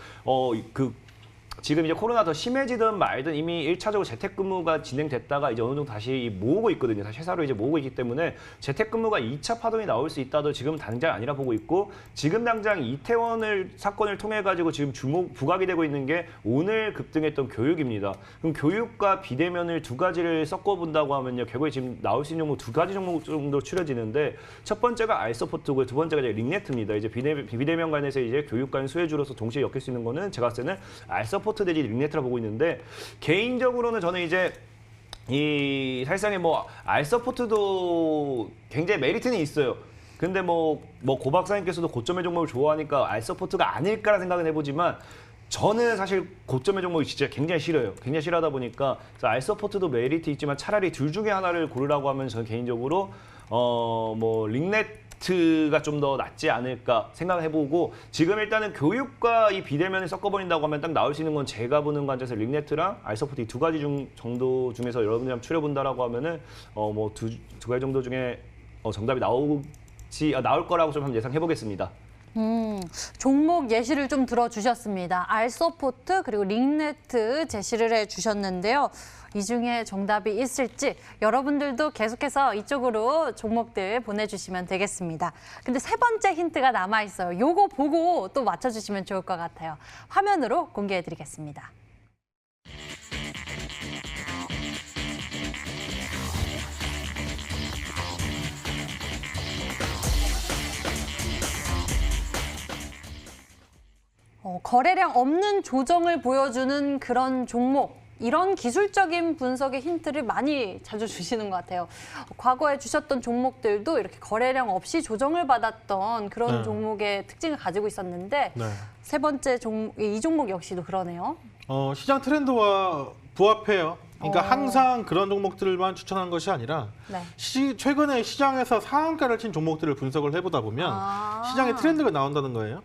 지금 이제 코로나 더 심해지든 말든 이미 1차적으로 재택근무가 진행됐다가 이제 어느 정도 다시 모으고 있거든요. 다시 회사로 이제 모으고 있기 때문에 재택근무가 2차 파동이 나올 수 있다도 지금 당장 아니라 보고 있고 지금 당장 이태원 사건을 통해 가지고 지금 부각이 되고 있는 게 오늘 급등했던 교육입니다. 그럼 교육과 비대면을 두 가지를 섞어본다고 하면요. 결국에 지금 나올 수 있는 종목 두 가지 종목 정도 추려지는데 첫 번째가 알서포트고 두 번째가 이제 링네트입니다. 이제 비대면 관해서 이제 교육 관 수혜주로서 동시에 엮일 수 있는 거는 제가 봤을 때는 알서포트 내지 링네트라 보고 있는데 개인적으로는 저는 이제 이 사실상의 뭐 알서포트도 굉장히 메리트는 있어요. 근데 뭐 고 박사님께서도 고점의 종목을 좋아하니까 알서포트가 아닐까라는 생각은 해보지만 저는 사실 고점의 종목이 진짜 굉장히 싫어요. 굉장히 싫어하다 보니까 알서포트도 메리트 있지만 차라리 둘 중에 하나를 고르라고 하면 저는 개인적으로 뭐 링네트가 좀 더 낫지 않을까 생각을 해보고 지금 일단은 교육과 이 비대면을 섞어버린다고 하면 딱 나올 수 있는 건 제가 보는 관점에서 링네트랑 알서포트 이 두 가지 정도 중에서 여러분들이 한번 추려본다라고 하면은 뭐 두 가지 정도 중에 정답이 나올 거라고 좀 한번 예상해 보겠습니다. 종목 예시를 좀 들어주셨습니다. 알서포트 그리고 링네트 제시를 해주셨는데요. 이 중에 정답이 있을지 여러분들도 계속해서 이쪽으로 종목들 보내주시면 되겠습니다. 근데 세 번째 힌트가 남아있어요. 요거 보고 또 맞춰주시면 좋을 것 같아요. 화면으로 공개해드리겠습니다. 거래량 없는 조정을 보여주는 그런 종목, 이런 기술적인 분석의 힌트를 많이 자주 주시는 것 같아요. 과거에 주셨던 종목들도 이렇게 거래량 없이 조정을 받았던 그런 네. 종목의 특징을 가지고 있었는데 네. 세 번째 이 종목 역시도 그러네요. 시장 트렌드와 부합해요. 그러니까 어. 항상 그런 종목들만 추천한 것이 아니라 네. 최근에 시장에서 상한가를 친 종목들을 분석을 해보다 보면 시장의 트렌드가 나온다는 거예요.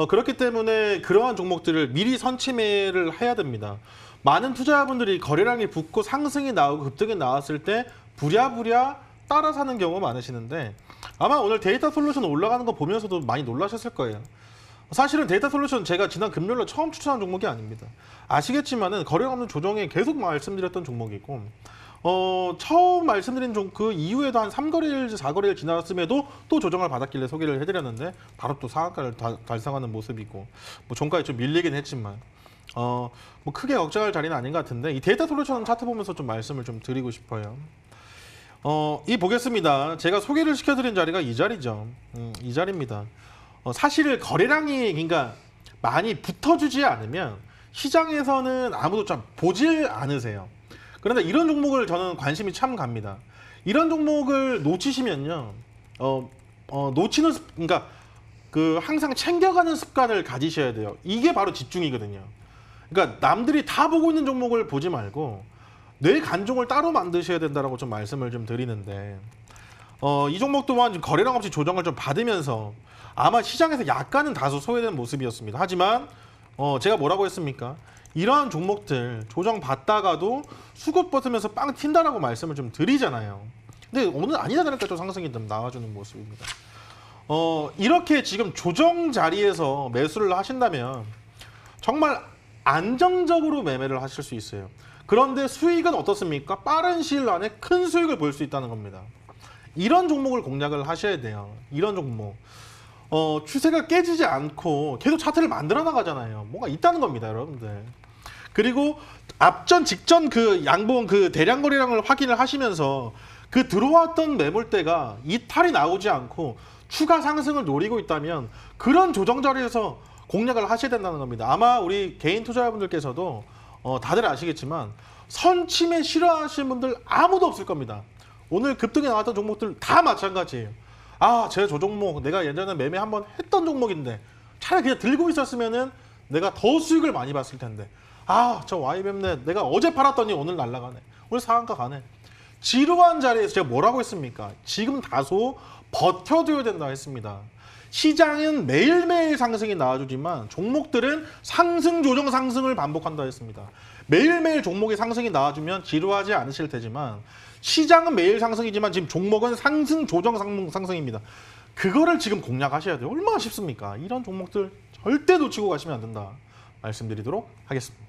그렇기 때문에 그러한 종목들을 미리 선취매를 해야 됩니다. 많은 투자자분들이 거래량이 붙고 상승이 나오고 급등이 나왔을 때 부랴부랴 따라 사는 경우가 많으시는데 아마 오늘 데이터 솔루션 올라가는 거 보면서도 많이 놀라셨을 거예요. 사실은 데이터 솔루션 제가 지난 금요일에 처음 추천한 종목이 아닙니다. 아시겠지만은 거래량 없는 조정에 계속 말씀드렸던 종목이고 처음 말씀드린 그 이후에도 한 3거래일, 4거래일 지났음에도 또 조정을 받았길래 소개를 해드렸는데 바로 또 상한가를 달성하는 모습이고 뭐 종가에 좀 밀리긴 했지만 뭐 크게 걱정할 자리는 아닌 것 같은데 이 데이터 솔루션 차트 보면서 좀 말씀을 좀 드리고 싶어요. 이 보겠습니다. 제가 소개를 시켜드린 자리가 이 자리죠. 이 자리입니다. 사실 거래량이 그러니까 많이 붙어주지 않으면 시장에서는 아무도 좀 보질 않으세요. 그런데 이런 종목을 저는 관심이 참 갑니다. 이런 종목을 놓치시면요, 그러니까 그 항상 챙겨가는 습관을 가지셔야 돼요. 이게 바로 집중이거든요. 그러니까 남들이 다 보고 있는 종목을 보지 말고 뇌 간종을 따로 만드셔야 된다라고 좀 말씀을 좀 드리는데 이 종목 또한 거래량 없이 조정을 좀 받으면서 아마 시장에서 약간은 다소 소외된 모습이었습니다. 하지만 제가 뭐라고 했습니까? 이러한 종목들 조정 받다가도 수급 버티면서 빵 튄다라고 말씀을 좀 드리잖아요. 근데 오늘 아니다 다를까 또 상승이 좀 나와주는 모습입니다. 이렇게 지금 조정 자리에서 매수를 하신다면 정말 안정적으로 매매를 하실 수 있어요. 그런데 수익은 어떻습니까? 빠른 시일 안에 큰 수익을 볼 수 있다는 겁니다. 이런 종목을 공략을 하셔야 돼요. 이런 종목. 추세가 깨지지 않고 계속 차트를 만들어 나가잖아요. 뭔가 있다는 겁니다, 여러분들. 그리고 직전 그 양봉 그 대량 거래량을 확인을 하시면서 그 들어왔던 매물대가 이탈이 나오지 않고 추가 상승을 노리고 있다면 그런 조정 자리에서 공략을 하셔야 된다는 겁니다. 아마 우리 개인 투자자분들께서도 다들 아시겠지만 선침에 싫어하시는 분들 아무도 없을 겁니다. 오늘 급등에 나왔던 종목들 다 마찬가지예요. 저 종목 내가 예전에 매매 한번 했던 종목인데 차라리 그냥 들고 있었으면은 내가 더 수익을 많이 봤을 텐데 저 YBM넷 내가 어제 팔았더니 오늘 날아가네. 오늘 상한가 가네. 지루한 자리에서 제가 뭐라고 했습니까? 지금 다소 버텨줘야 된다 했습니다. 시장은 매일매일 상승이 나와주지만 종목들은 상승 조정 상승을 반복한다 했습니다. 매일매일 종목이 상승이 나와주면 지루하지 않으실 테지만 시장은 매일 상승이지만 지금 종목은 상승 조정 상승입니다. 그거를 지금 공략하셔야 돼요. 얼마나 쉽습니까? 이런 종목들 절대 놓치고 가시면 안 된다 말씀드리도록 하겠습니다.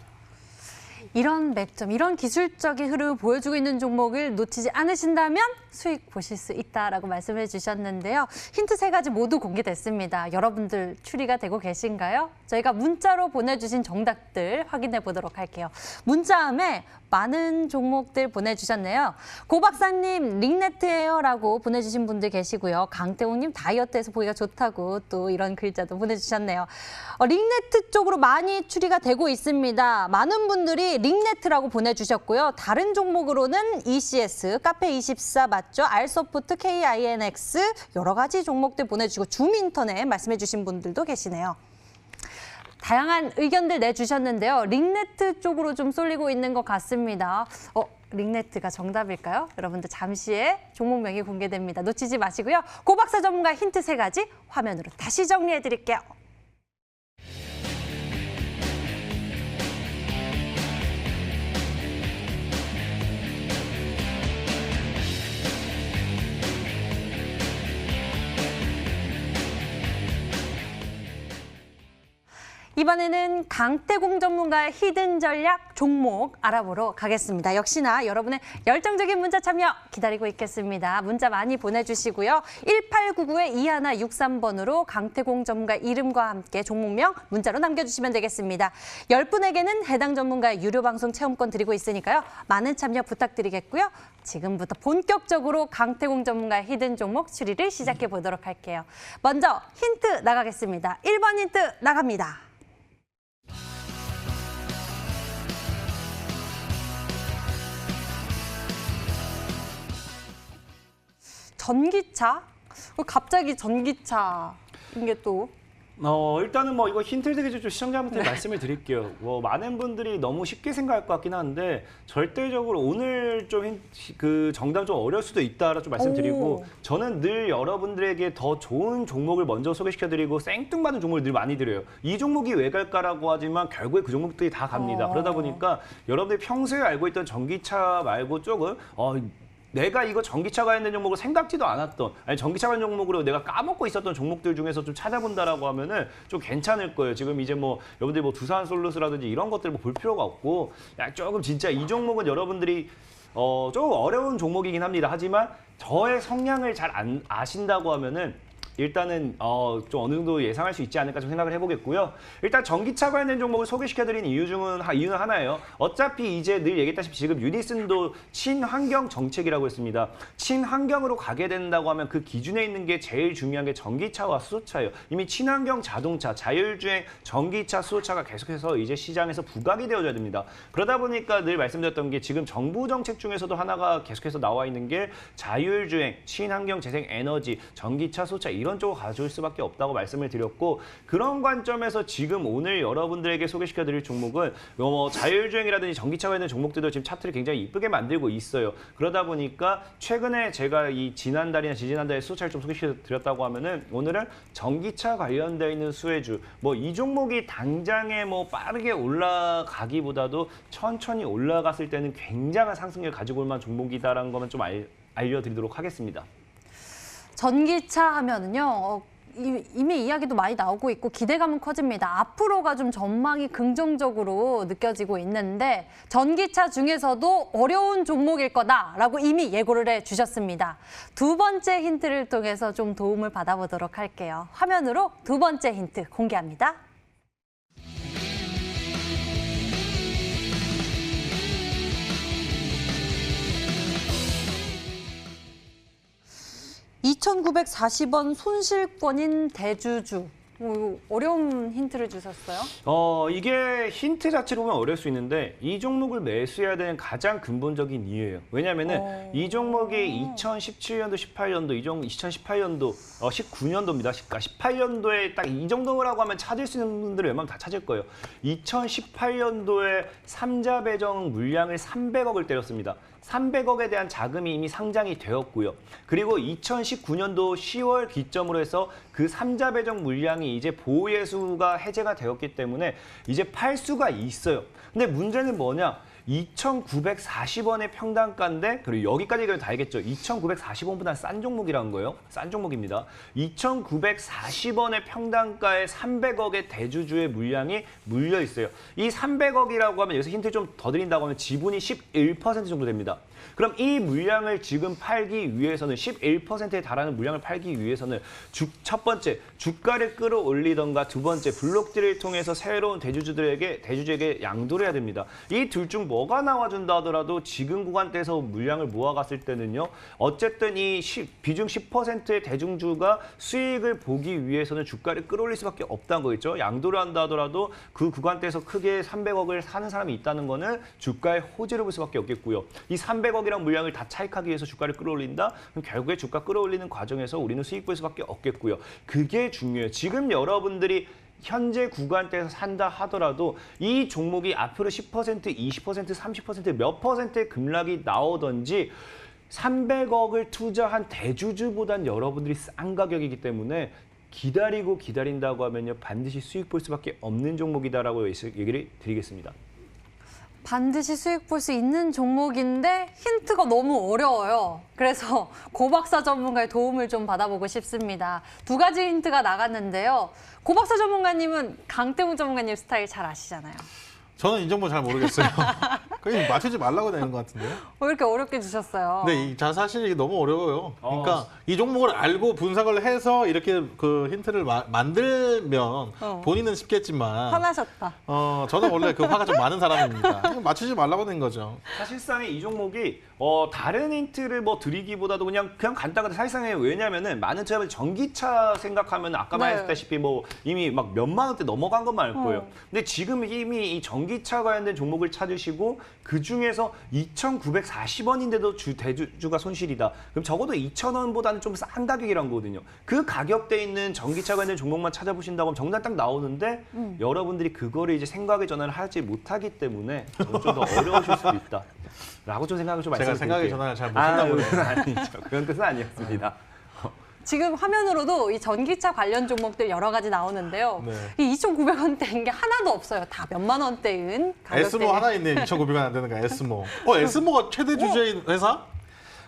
이런 맥점, 이런 기술적인 흐름을 보여주고 있는 종목을 놓치지 않으신다면 수익 보실 수 있다라고 말씀해 주셨는데요. 힌트 3가지 모두 공개됐습니다. 여러분들 추리가 되고 계신가요? 저희가 문자로 보내주신 정답들 확인해 보도록 할게요. 문자함에 많은 종목들 보내주셨네요. 고 박사님 링네트예요라고 보내주신 분들 계시고요. 강태웅님 다이어트에서 보기가 좋다고 또 이런 글자도 보내주셨네요. 링네트 쪽으로 많이 추리가 되고 있습니다. 많은 분들이 링네트라고 보내주셨고요. 다른 종목으로는 ECS, 카페24 맞죠? 알소프트, KINX 여러 가지 종목들 보내주시고 줌인터넷 말씀해 주신 분들도 계시네요. 다양한 의견들 내주셨는데요. 링네트 쪽으로 좀 쏠리고 있는 것 같습니다. 링네트가 정답일까요? 여러분들 잠시에 종목명이 공개됩니다. 놓치지 마시고요. 고 박사 전문가 힌트 3가지 화면으로 다시 정리해 드릴게요. 이번에는 강태공 전문가의 히든 전략 종목 알아보러 가겠습니다. 역시나 여러분의 열정적인 문자 참여 기다리고 있겠습니다. 문자 많이 보내주시고요. 1899-2163번으로 강태공 전문가 이름과 함께 종목명 문자로 남겨주시면 되겠습니다. 10분에게는 해당 전문가의 유료 방송 체험권 드리고 있으니까요. 많은 참여 부탁드리겠고요. 지금부터 본격적으로 강태공 전문가의 히든 종목 추리를 시작해 보도록 할게요. 먼저 힌트 나가겠습니다. 1번 힌트 나갑니다. 전기차? 갑자기 전기차 이게 또 일단은 뭐 이거 힌트를 드리기 좀 시청자분들 말씀을 드릴게요. 많은 분들이 너무 쉽게 생각할 것 같긴 한데 절대적으로 오늘 좀 그 정답 좀 어려울 수도 있다라 좀 말씀드리고 저는 늘 여러분들에게 더 좋은 종목을 먼저 소개시켜드리고 생뚱맞은 종목을 늘 많이 드려요. 이 종목이 왜 갈까라고 하지만 결국에 그 종목들이 다 갑니다. 그러다 보니까 여러분들이 평소에 알고 있던 전기차 말고 조금 내가 이거 전기차가 있는 종목을 생각지도 않았던, 아니 전기차가 있는 종목으로 내가 까먹고 있었던 종목들 중에서 좀 찾아본다라고 하면은 좀 괜찮을 거예요. 지금 이제 뭐 여러분들이 뭐 두산 솔루스라든지 이런 것들 뭐 볼 필요가 없고, 조금 진짜 이 종목은 여러분들이 조금 어려운 종목이긴 합니다. 하지만 저의 성향을 잘 아신다고 하면은 일단은 좀 어느 정도 예상할 수 있지 않을까 좀 생각을 해보겠고요. 일단 전기차 관련된 종목을 소개시켜드린 이유는 하나예요. 어차피 이제 늘 얘기했다시피 지금 유니슨도 친환경 정책이라고 했습니다. 친환경으로 가게 된다고 하면 그 기준에 있는 게 제일 중요한 게 전기차와 수소차예요. 이미 친환경 자동차, 자율주행, 전기차, 수소차가 계속해서 이제 시장에서 부각이 되어져야 됩니다. 그러다 보니까 늘 말씀드렸던 게 지금 정부 정책 중에서도 하나가 계속해서 나와 있는 게 자율주행, 친환경 재생 에너지, 전기차, 수소차 이런 쪽으로 가져올 수밖에 없다고 말씀을 드렸고, 그런 관점에서 지금 오늘 여러분들에게 소개시켜드릴 종목은 자율주행이라든지 전기차가 있는 종목들도 지금 차트를 굉장히 이쁘게 만들고 있어요. 그러다 보니까 최근에 제가 이 지난달이나 지지난달에 수소차를 좀 소개시켜드렸다고 하면은 오늘은 전기차 관련되어 있는 수혜주, 이 종목이 당장에 빠르게 올라가기보다도 천천히 올라갔을 때는 굉장한 상승률을 가지고 올 만한 종목이다라는 것만 좀 알려드리도록 하겠습니다. 전기차 하면은요. 이미 이야기도 많이 나오고 있고 기대감은 커집니다. 앞으로가 좀 전망이 긍정적으로 느껴지고 있는데 전기차 중에서도 어려운 종목일 거다라고 이미 예고를 해주셨습니다. 두 번째 힌트를 통해서 좀 도움을 받아보도록 할게요. 화면으로 두 번째 힌트 공개합니다. (2940원) 손실권인 대주주. 어려운 힌트를 주셨어요? 이게 힌트 자체로 보면 어려울 수 있는데 이 종목을 매수해야 되는 가장 근본적인 이유예요. 왜냐하면은 이 종목이 2017년도, 18년도, 2018년도, 19년도입니다. 18년도에 딱 이 정도라고 하면 찾을 수 있는 분들은 웬만하면 다 찾을 거예요. 2018년도에 삼자 배정 물량을 300억을 때렸습니다. 300억에 대한 자금이 이미 상장이 되었고요. 그리고 2019년도 10월 기점으로 해서 그 삼자 배정 물량이 이제 보호예수가 해제가 되었기 때문에 이제 팔 수가 있어요. 근데 문제는 뭐냐? 2,940원의 평단가인데, 그리고 여기까지 가면 다 알겠죠. 2,940원보다 싼 종목이라는 거예요. 싼 종목입니다. 2,940원의 평단가에 300억의 대주주의 물량이 물려 있어요. 이 300억이라고 하면 여기서 힌트 좀 더 드린다고 하면 지분이 11% 정도 됩니다. 그럼 이 물량을 지금 팔기 위해서는 11%에 달하는 물량을 팔기 위해서는 첫 번째 주가를 끌어올리던가 두 번째 블록딜을 통해서 새로운 대주주에게 양도를 해야 됩니다. 이 둘 중 뭐가 나와준다 하더라도 지금 구간대에서 물량을 모아갔을 때는요. 어쨌든 이 비중 10%의 대중주가 수익을 보기 위해서는 주가를 끌어올릴 수밖에 없다는 거겠죠. 양도를 한다 하더라도 그 구간대에서 크게 300억을 사는 사람이 있다는 거는 주가의 호재를 볼 수밖에 없겠고요. 이 300억이란 물량을 다 차익하기 위해서 주가를 끌어올린다? 그럼 결국에 주가 끌어올리는 과정에서 우리는 수익 볼 수밖에 없겠고요. 그게 중요해요. 지금 여러분들이 현재 구간대에서 산다 하더라도 이 종목이 앞으로 10%, 20%, 30% 몇 퍼센트의 급락이 나오든지 300억을 투자한 대주주보단 여러분들이 싼 가격이기 때문에 기다린다고 하면요. 반드시 수익 볼 수밖에 없는 종목이다라고 얘기를 드리겠습니다. 반드시 수익 볼 수 있는 종목인데 힌트가 너무 어려워요. 그래서 고박사 전문가의 도움을 좀 받아보고 싶습니다. 두 가지 힌트가 나갔는데요. 고박사 전문가님은 강태웅 전문가님 스타일 잘 아시잖아요. 저는 이 정보 잘 모르겠어요. 그냥 맞추지 말라고 되는 것 같은데요. 왜 이렇게 어렵게 주셨어요? 근데 사실 이게 너무 어려워요. 그러니까 이 종목을 알고 분석을 해서 이렇게 그 힌트를 만들면 본인은 쉽겠지만 화나셨다. 저는 원래 그 화가 좀 많은 사람입니다. 그냥 맞추지 말라고 된 거죠. 사실상에 이 종목이 다른 힌트를 뭐 드리기보다도 그냥 간단하게 사실상에 왜냐면은 많은 투자자들이 전기차 생각하면 아까 네. 말했다시피 뭐 이미 막 몇만 원대 넘어간 것만 알 거예요. 근데 지금 이미 이 전기차 관련된 종목을 찾으시고 그 중에서 2,940원인데도 대주주가 손실이다. 그럼 적어도 2,000원보다는 좀 싼 가격이란 거거든요. 그 가격대에 있는 전기차 관련 종목만 찾아보신다고 하면 정답 딱 나오는데 여러분들이 그거를 이제 생각의 전환을 하지 못하기 때문에 좀 더 어려우실 수도 있다. 라고 좀 생각을 좀 제가 말씀드릴게요. 생각의 전환을 잘 못했나 보네요. 그건 아니죠. 그런 뜻은 아니었습니다. 지금 화면으로도 이 전기차 관련 종목들 여러 가지 나오는데요. 네. 이 2,900원대인 게 하나도 없어요. 다 몇만 원대인 가격대. 에스모 하나 있네. 2,900원 안 되는 거 에스모. 에스모가 최대 주주인 회사?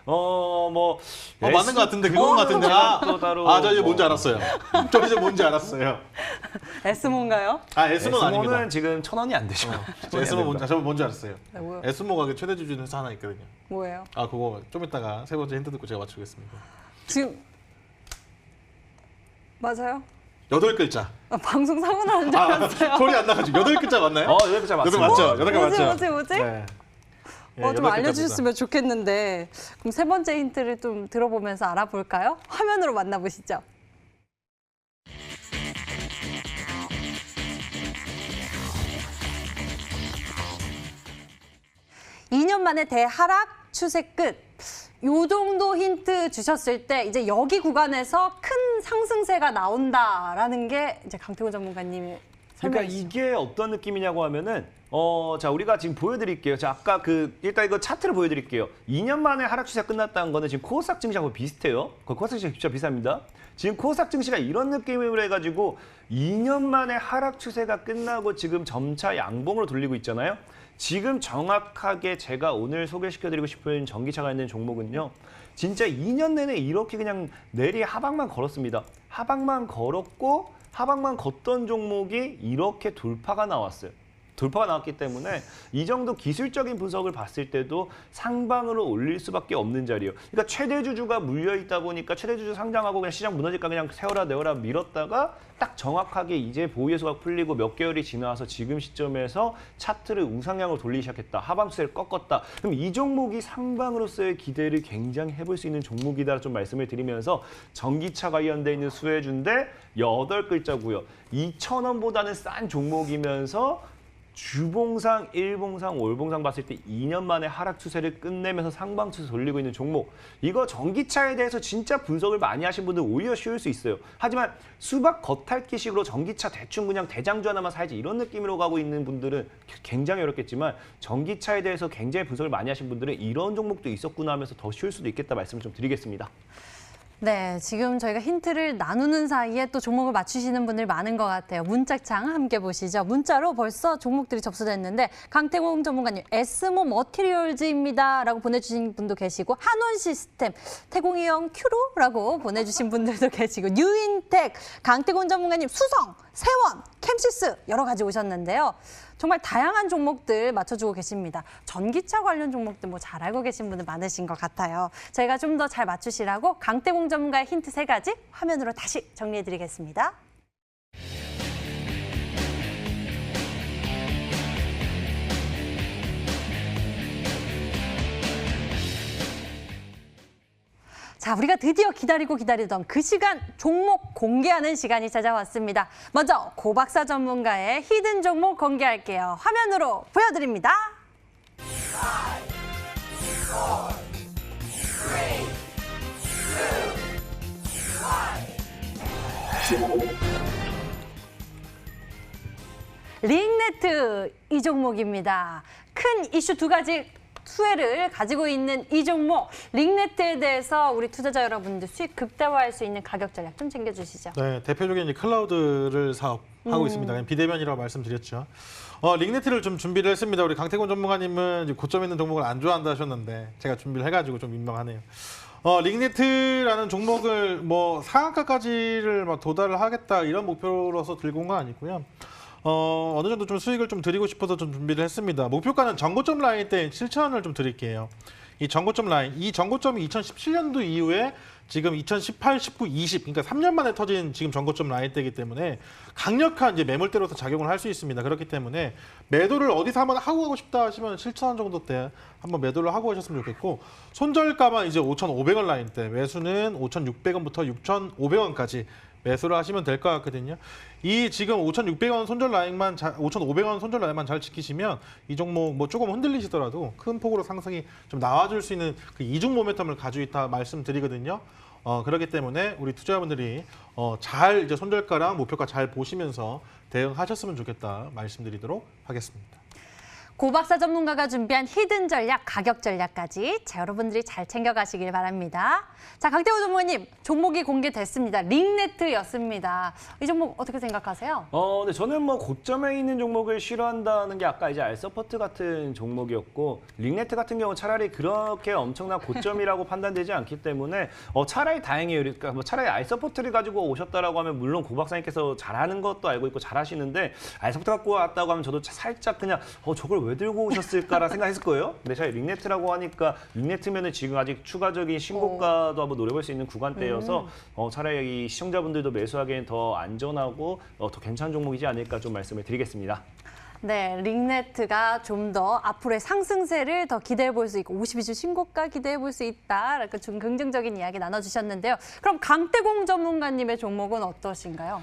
맞는 것 같은데 그건 같은데. 저 이제 뭔지 알았어요. 저 이제 뭔지 알았어요. 에스모인가요? 에스모는 아닙니다. 에스모는 지금 1,000원이 안 되죠. 저 뭔지 알았어요. 네, 뭐요? 에스모가 그 최대 주주인 회사 하나 있거든요. 뭐예요? 그거 좀 이따가 세 번째 힌트 듣고 제가 맞추겠습니다. 지금 맞아요? 8글자. 방송 사고 나는 줄 알았어요. 소리 안 나가지고 8글자 맞나요? 8글자 맞습니다. 8글 맞죠? 8글 맞죠? 뭐지? 네. 예, 좀 8글자입니다. 알려주셨으면 좋겠는데 그럼 세 번째 힌트를 좀 들어보면서 알아볼까요? 화면으로 만나보시죠. (2년) 만에 대하락 추세 끝. 요 정도 힌트 주셨을 때 이제 여기 구간에서 큰 상승세가 나온다라는 게 이제 강태훈 전문가님이 그러니까 설명해 주시죠. 이게 어떤 느낌이냐고 하면은 자 우리가 지금 보여드릴게요. 자 아까 일단 이거 차트를 보여드릴게요. 2년 만에 하락 추세가 끝났다는 거는 지금 코스닥 증시하고 비슷해요. 코스닥 증시 진짜 비슷합니다. 지금 코스닥 증시가 이런 느낌으로 해가지고 2년 만에 하락 추세가 끝나고 지금 점차 양봉으로 돌리고 있잖아요. 지금 정확하게 제가 오늘 소개시켜드리고 싶은 전기차 관련 종목은요. 진짜 2년 내내 이렇게 그냥 내리 하방만 걸었습니다. 하방만 걸었고 하방만 걷던 종목이 이렇게 돌파가 나왔어요. 돌파가 나왔기 때문에 이 정도 기술적인 분석을 봤을 때도 상방으로 올릴 수밖에 없는 자리예요. 그러니까 최대 주주가 물려 있다 보니까 최대 주주 상장하고 그냥 시장 무너질까 그냥 세워라 내워라 밀었다가 딱 정확하게 이제 보유예수가 풀리고 몇 개월이 지나서 지금 시점에서 차트를 우상향으로 돌리기 시작했다. 하방 추세를 꺾었다. 그럼 이 종목이 상방으로서의 기대를 굉장히 해볼 수 있는 종목이다 좀 말씀을 드리면서 전기차 관련돼 있는 수혜주인데 8글자고요. 2,000원보다는 싼 종목이면서 주봉상, 일봉상, 월봉상 봤을 때 2년 만에 하락 추세를 끝내면서 상방 추세 돌리고 있는 종목. 이거 전기차에 대해서 진짜 분석을 많이 하신 분들 오히려 쉬울 수 있어요. 하지만 수박 겉핥기식으로 전기차 대충 그냥 대장주 하나만 사야지 이런 느낌으로 가고 있는 분들은 굉장히 어렵겠지만 전기차에 대해서 굉장히 분석을 많이 하신 분들은 이런 종목도 있었구나 하면서 더 쉬울 수도 있겠다 말씀을 좀 드리겠습니다. 네, 지금 저희가 힌트를 나누는 사이에 또 종목을 맞추시는 분들 많은 것 같아요. 문자창 함께 보시죠. 문자로 벌써 종목들이 접수됐는데 강태공 전문가님, 에스모 머티리얼즈입니다 라고 보내주신 분도 계시고 한원 시스템, 태공이형 큐로라고 보내주신 분들도 계시고 뉴인텍, 강태공 전문가님 수성, 세원, 캠시스 여러 가지 오셨는데요. 정말 다양한 종목들 맞춰주고 계십니다. 전기차 관련 종목들 뭐 잘 알고 계신 분들 많으신 것 같아요. 저희가 좀 더 잘 맞추시라고 강태공 전문가의 힌트 3가지 화면으로 다시 정리해드리겠습니다. 자, 우리가 드디어 기다리던 그 시간 종목 공개하는 시간이 찾아왔습니다. 먼저 고박사 전문가의 히든 종목 공개할게요. 화면으로 보여드립니다. 링네트 이 종목입니다. 큰 이슈 2가지 수혜를 가지고 있는 이 종목 링네트에 대해서 우리 투자자 여러분들 수익 극대화할 수 있는 가격 전략 좀 챙겨주시죠. 네, 대표적인 이제 클라우드를 사업하고 있습니다. 그냥 비대면이라고 말씀드렸죠. 링네트를 좀 준비를 했습니다. 우리 강태곤 전문가님은 이제 고점 있는 종목을 안 좋아한다 하셨는데 제가 준비를 해가지고 좀 민망하네요. 링네트라는 종목을 뭐 상한가까지를 막 도달을 하겠다 이런 목표로서 들고 온 건 아니고요. 어느 정도 좀 수익을 좀 드리고 싶어서 좀 준비를 했습니다. 목표가는 전고점 라인 때 7,000원을 좀 드릴게요. 이 전고점 라인, 이 전고점이 2017년도 이후에 지금 2018, 19, 20, 그러니까 3년 만에 터진 지금 전고점 라인대이기 때문에 강력한 이제 매물대로서 작용을 할 수 있습니다. 그렇기 때문에 매도를 어디서 한번 하고 가고 싶다 하시면 7,000원 정도 때 한번 매도를 하고 가셨으면 좋겠고, 손절가만 이제 5,500원 라인대, 매수는 5,600원부터 6,500원까지 매수를 하시면 될 것 같거든요. 이 지금 5,600원 손절 라인만 5,500원 손절 라인만 잘 지키시면 이 종목 뭐 조금 흔들리시더라도 큰 폭으로 상승이 좀 나와줄 수 있는 그 이중 모멘텀을 가지고 있다 말씀드리거든요. 그렇기 때문에 우리 투자자분들이 잘 이제 손절가랑 목표가 잘 보시면서 대응하셨으면 좋겠다 말씀드리도록 하겠습니다. 고박사 전문가가 준비한 히든 전략, 가격 전략까지 여러분들이 잘 챙겨가시길 바랍니다. 자, 강태호 전문가님, 종목이 공개됐습니다. 링네트였습니다. 이 종목 어떻게 생각하세요? 네, 저는 뭐 고점에 있는 종목을 싫어한다는 게 아까 이제 알서포트 같은 종목이었고, 링네트 같은 경우 차라리 그렇게 엄청난 고점이라고 판단되지 않기 때문에 차라리 다행이에요. 그러니까 뭐 차라리 알서포트를 가지고 오셨다라고 하면 물론 고 박사님께서 잘하는 것도 알고 있고 잘하시는데, 알서포트 갖고 왔다고 하면 저도 살짝 그냥 저걸 왜 들고 오셨을까라 생각했을 거예요. 근데 차라리 링네트라고 하니까, 링네트면은 지금 아직 추가적인 신고가도 한번 노려볼 수 있는 구간대여서 차라리 이 시청자분들도 매수하기엔 더 안전하고 더 괜찮은 종목이지 않을까 좀 말씀을 드리겠습니다. 네, 링네트가 좀 더 앞으로의 상승세를 더 기대해 볼 수 있고 52주 신고가 기대해 볼 수 있다. 이렇게 좀 긍정적인 이야기 나눠주셨는데요. 그럼 강태공 전문가님의 종목은 어떠신가요?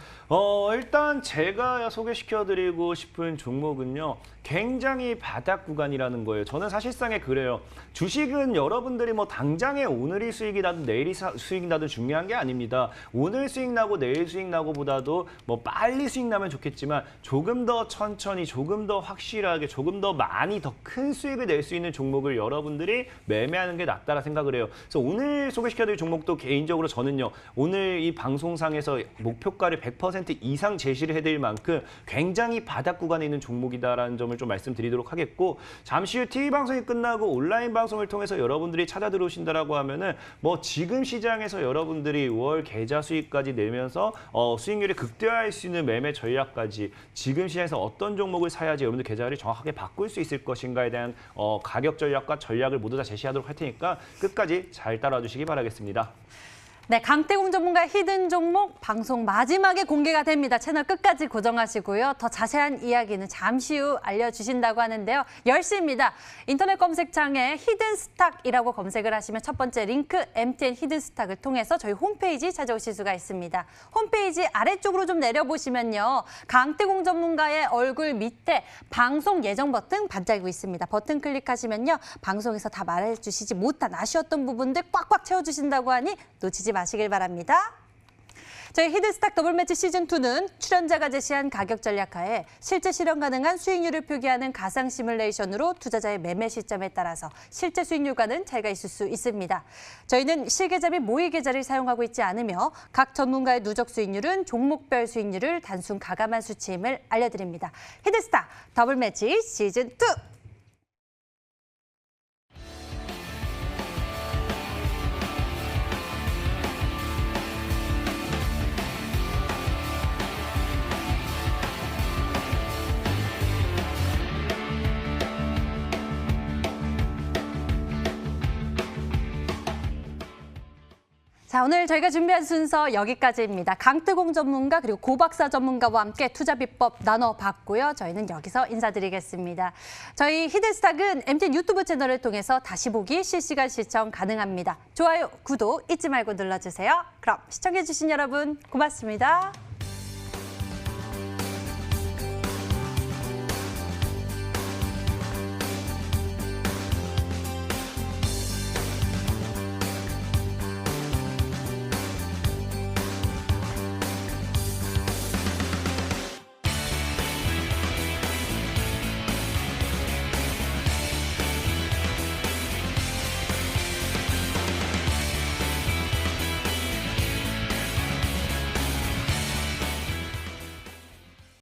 일단 제가 소개시켜드리고 싶은 종목은요, 굉장히 바닥 구간이라는 거예요. 저는 사실상에 그래요. 주식은 여러분들이 뭐 당장에 오늘이 수익이 나든 내일이 수익이 나든 중요한 게 아닙니다. 오늘 수익 나고 내일 수익 나고보다도 뭐 빨리 수익 나면 좋겠지만 조금 더 천천히, 조금 더 확실하게, 조금 더 많이 더 큰 수익을 낼 수 있는 종목을 여러분들이 매매하는 게 낫다라 생각을 해요. 그래서 오늘 소개시켜드릴 종목도 개인적으로 저는요, 오늘 이 방송상에서 목표가를 100% 이상 제시를 해드릴 만큼 굉장히 바닥 구간에 있는 종목이다라는 점을 좀 말씀드리도록 하겠고, 잠시 후 TV 방송이 끝나고 온라인 방송을 통해서 여러분들이 찾아 들어오신다라고 하면은 뭐 지금 시장에서 여러분들이 월 계좌 수익까지 내면서 수익률을 극대화할 수 있는 매매 전략까지, 지금 시장에서 어떤 종목을 사야지 여러분들 계좌를 정확하게 바꿀 수 있을 것인가에 대한 가격 전략과 전략을 모두 다 제시하도록 할 테니까 끝까지 잘 따라와 주시기 바라겠습니다. 네, 강태공 전문가의 히든 종목 방송 마지막에 공개가 됩니다. 채널 끝까지 고정하시고요. 더 자세한 이야기는 잠시 후 알려주신다고 하는데요. 10시입니다. 인터넷 검색창에 히든 스탁이라고 검색을 하시면 첫 번째 링크 MTN 히든 스탁을 통해서 저희 홈페이지 찾아오실 수가 있습니다. 홈페이지 아래쪽으로 좀 내려보시면요. 강태공 전문가의 얼굴 밑에 방송 예정 버튼 반짝이고 있습니다. 버튼 클릭하시면요. 방송에서 다 말해주시지 못한 아쉬웠던 부분들 꽉꽉 채워주신다고 하니 놓치지 마시길 바랍니다. 저희 히든스탁 더블매치 시즌2는 출연자가 제시한 가격 전략하에 실제 실현 가능한 수익률을 표기하는 가상 시뮬레이션으로 투자자의 매매 시점에 따라서 실제 수익률과는 차이가 있을 수 있습니다. 저희는 실계좌 및 모의계좌를 사용하고 있지 않으며 각 전문가의 누적 수익률은 종목별 수익률을 단순 가감한 수치임을 알려드립니다. 히든스탁 더블매치 시즌2! 자, 오늘 저희가 준비한 순서 여기까지입니다. 강태공 전문가 그리고 고박사 전문가와 함께 투자 비법 나눠봤고요. 저희는 여기서 인사드리겠습니다. 저희 히든스탁은 MTN 유튜브 채널을 통해서 다시 보기 실시간 시청 가능합니다. 좋아요, 구독 잊지 말고 눌러주세요. 그럼 시청해주신 여러분 고맙습니다.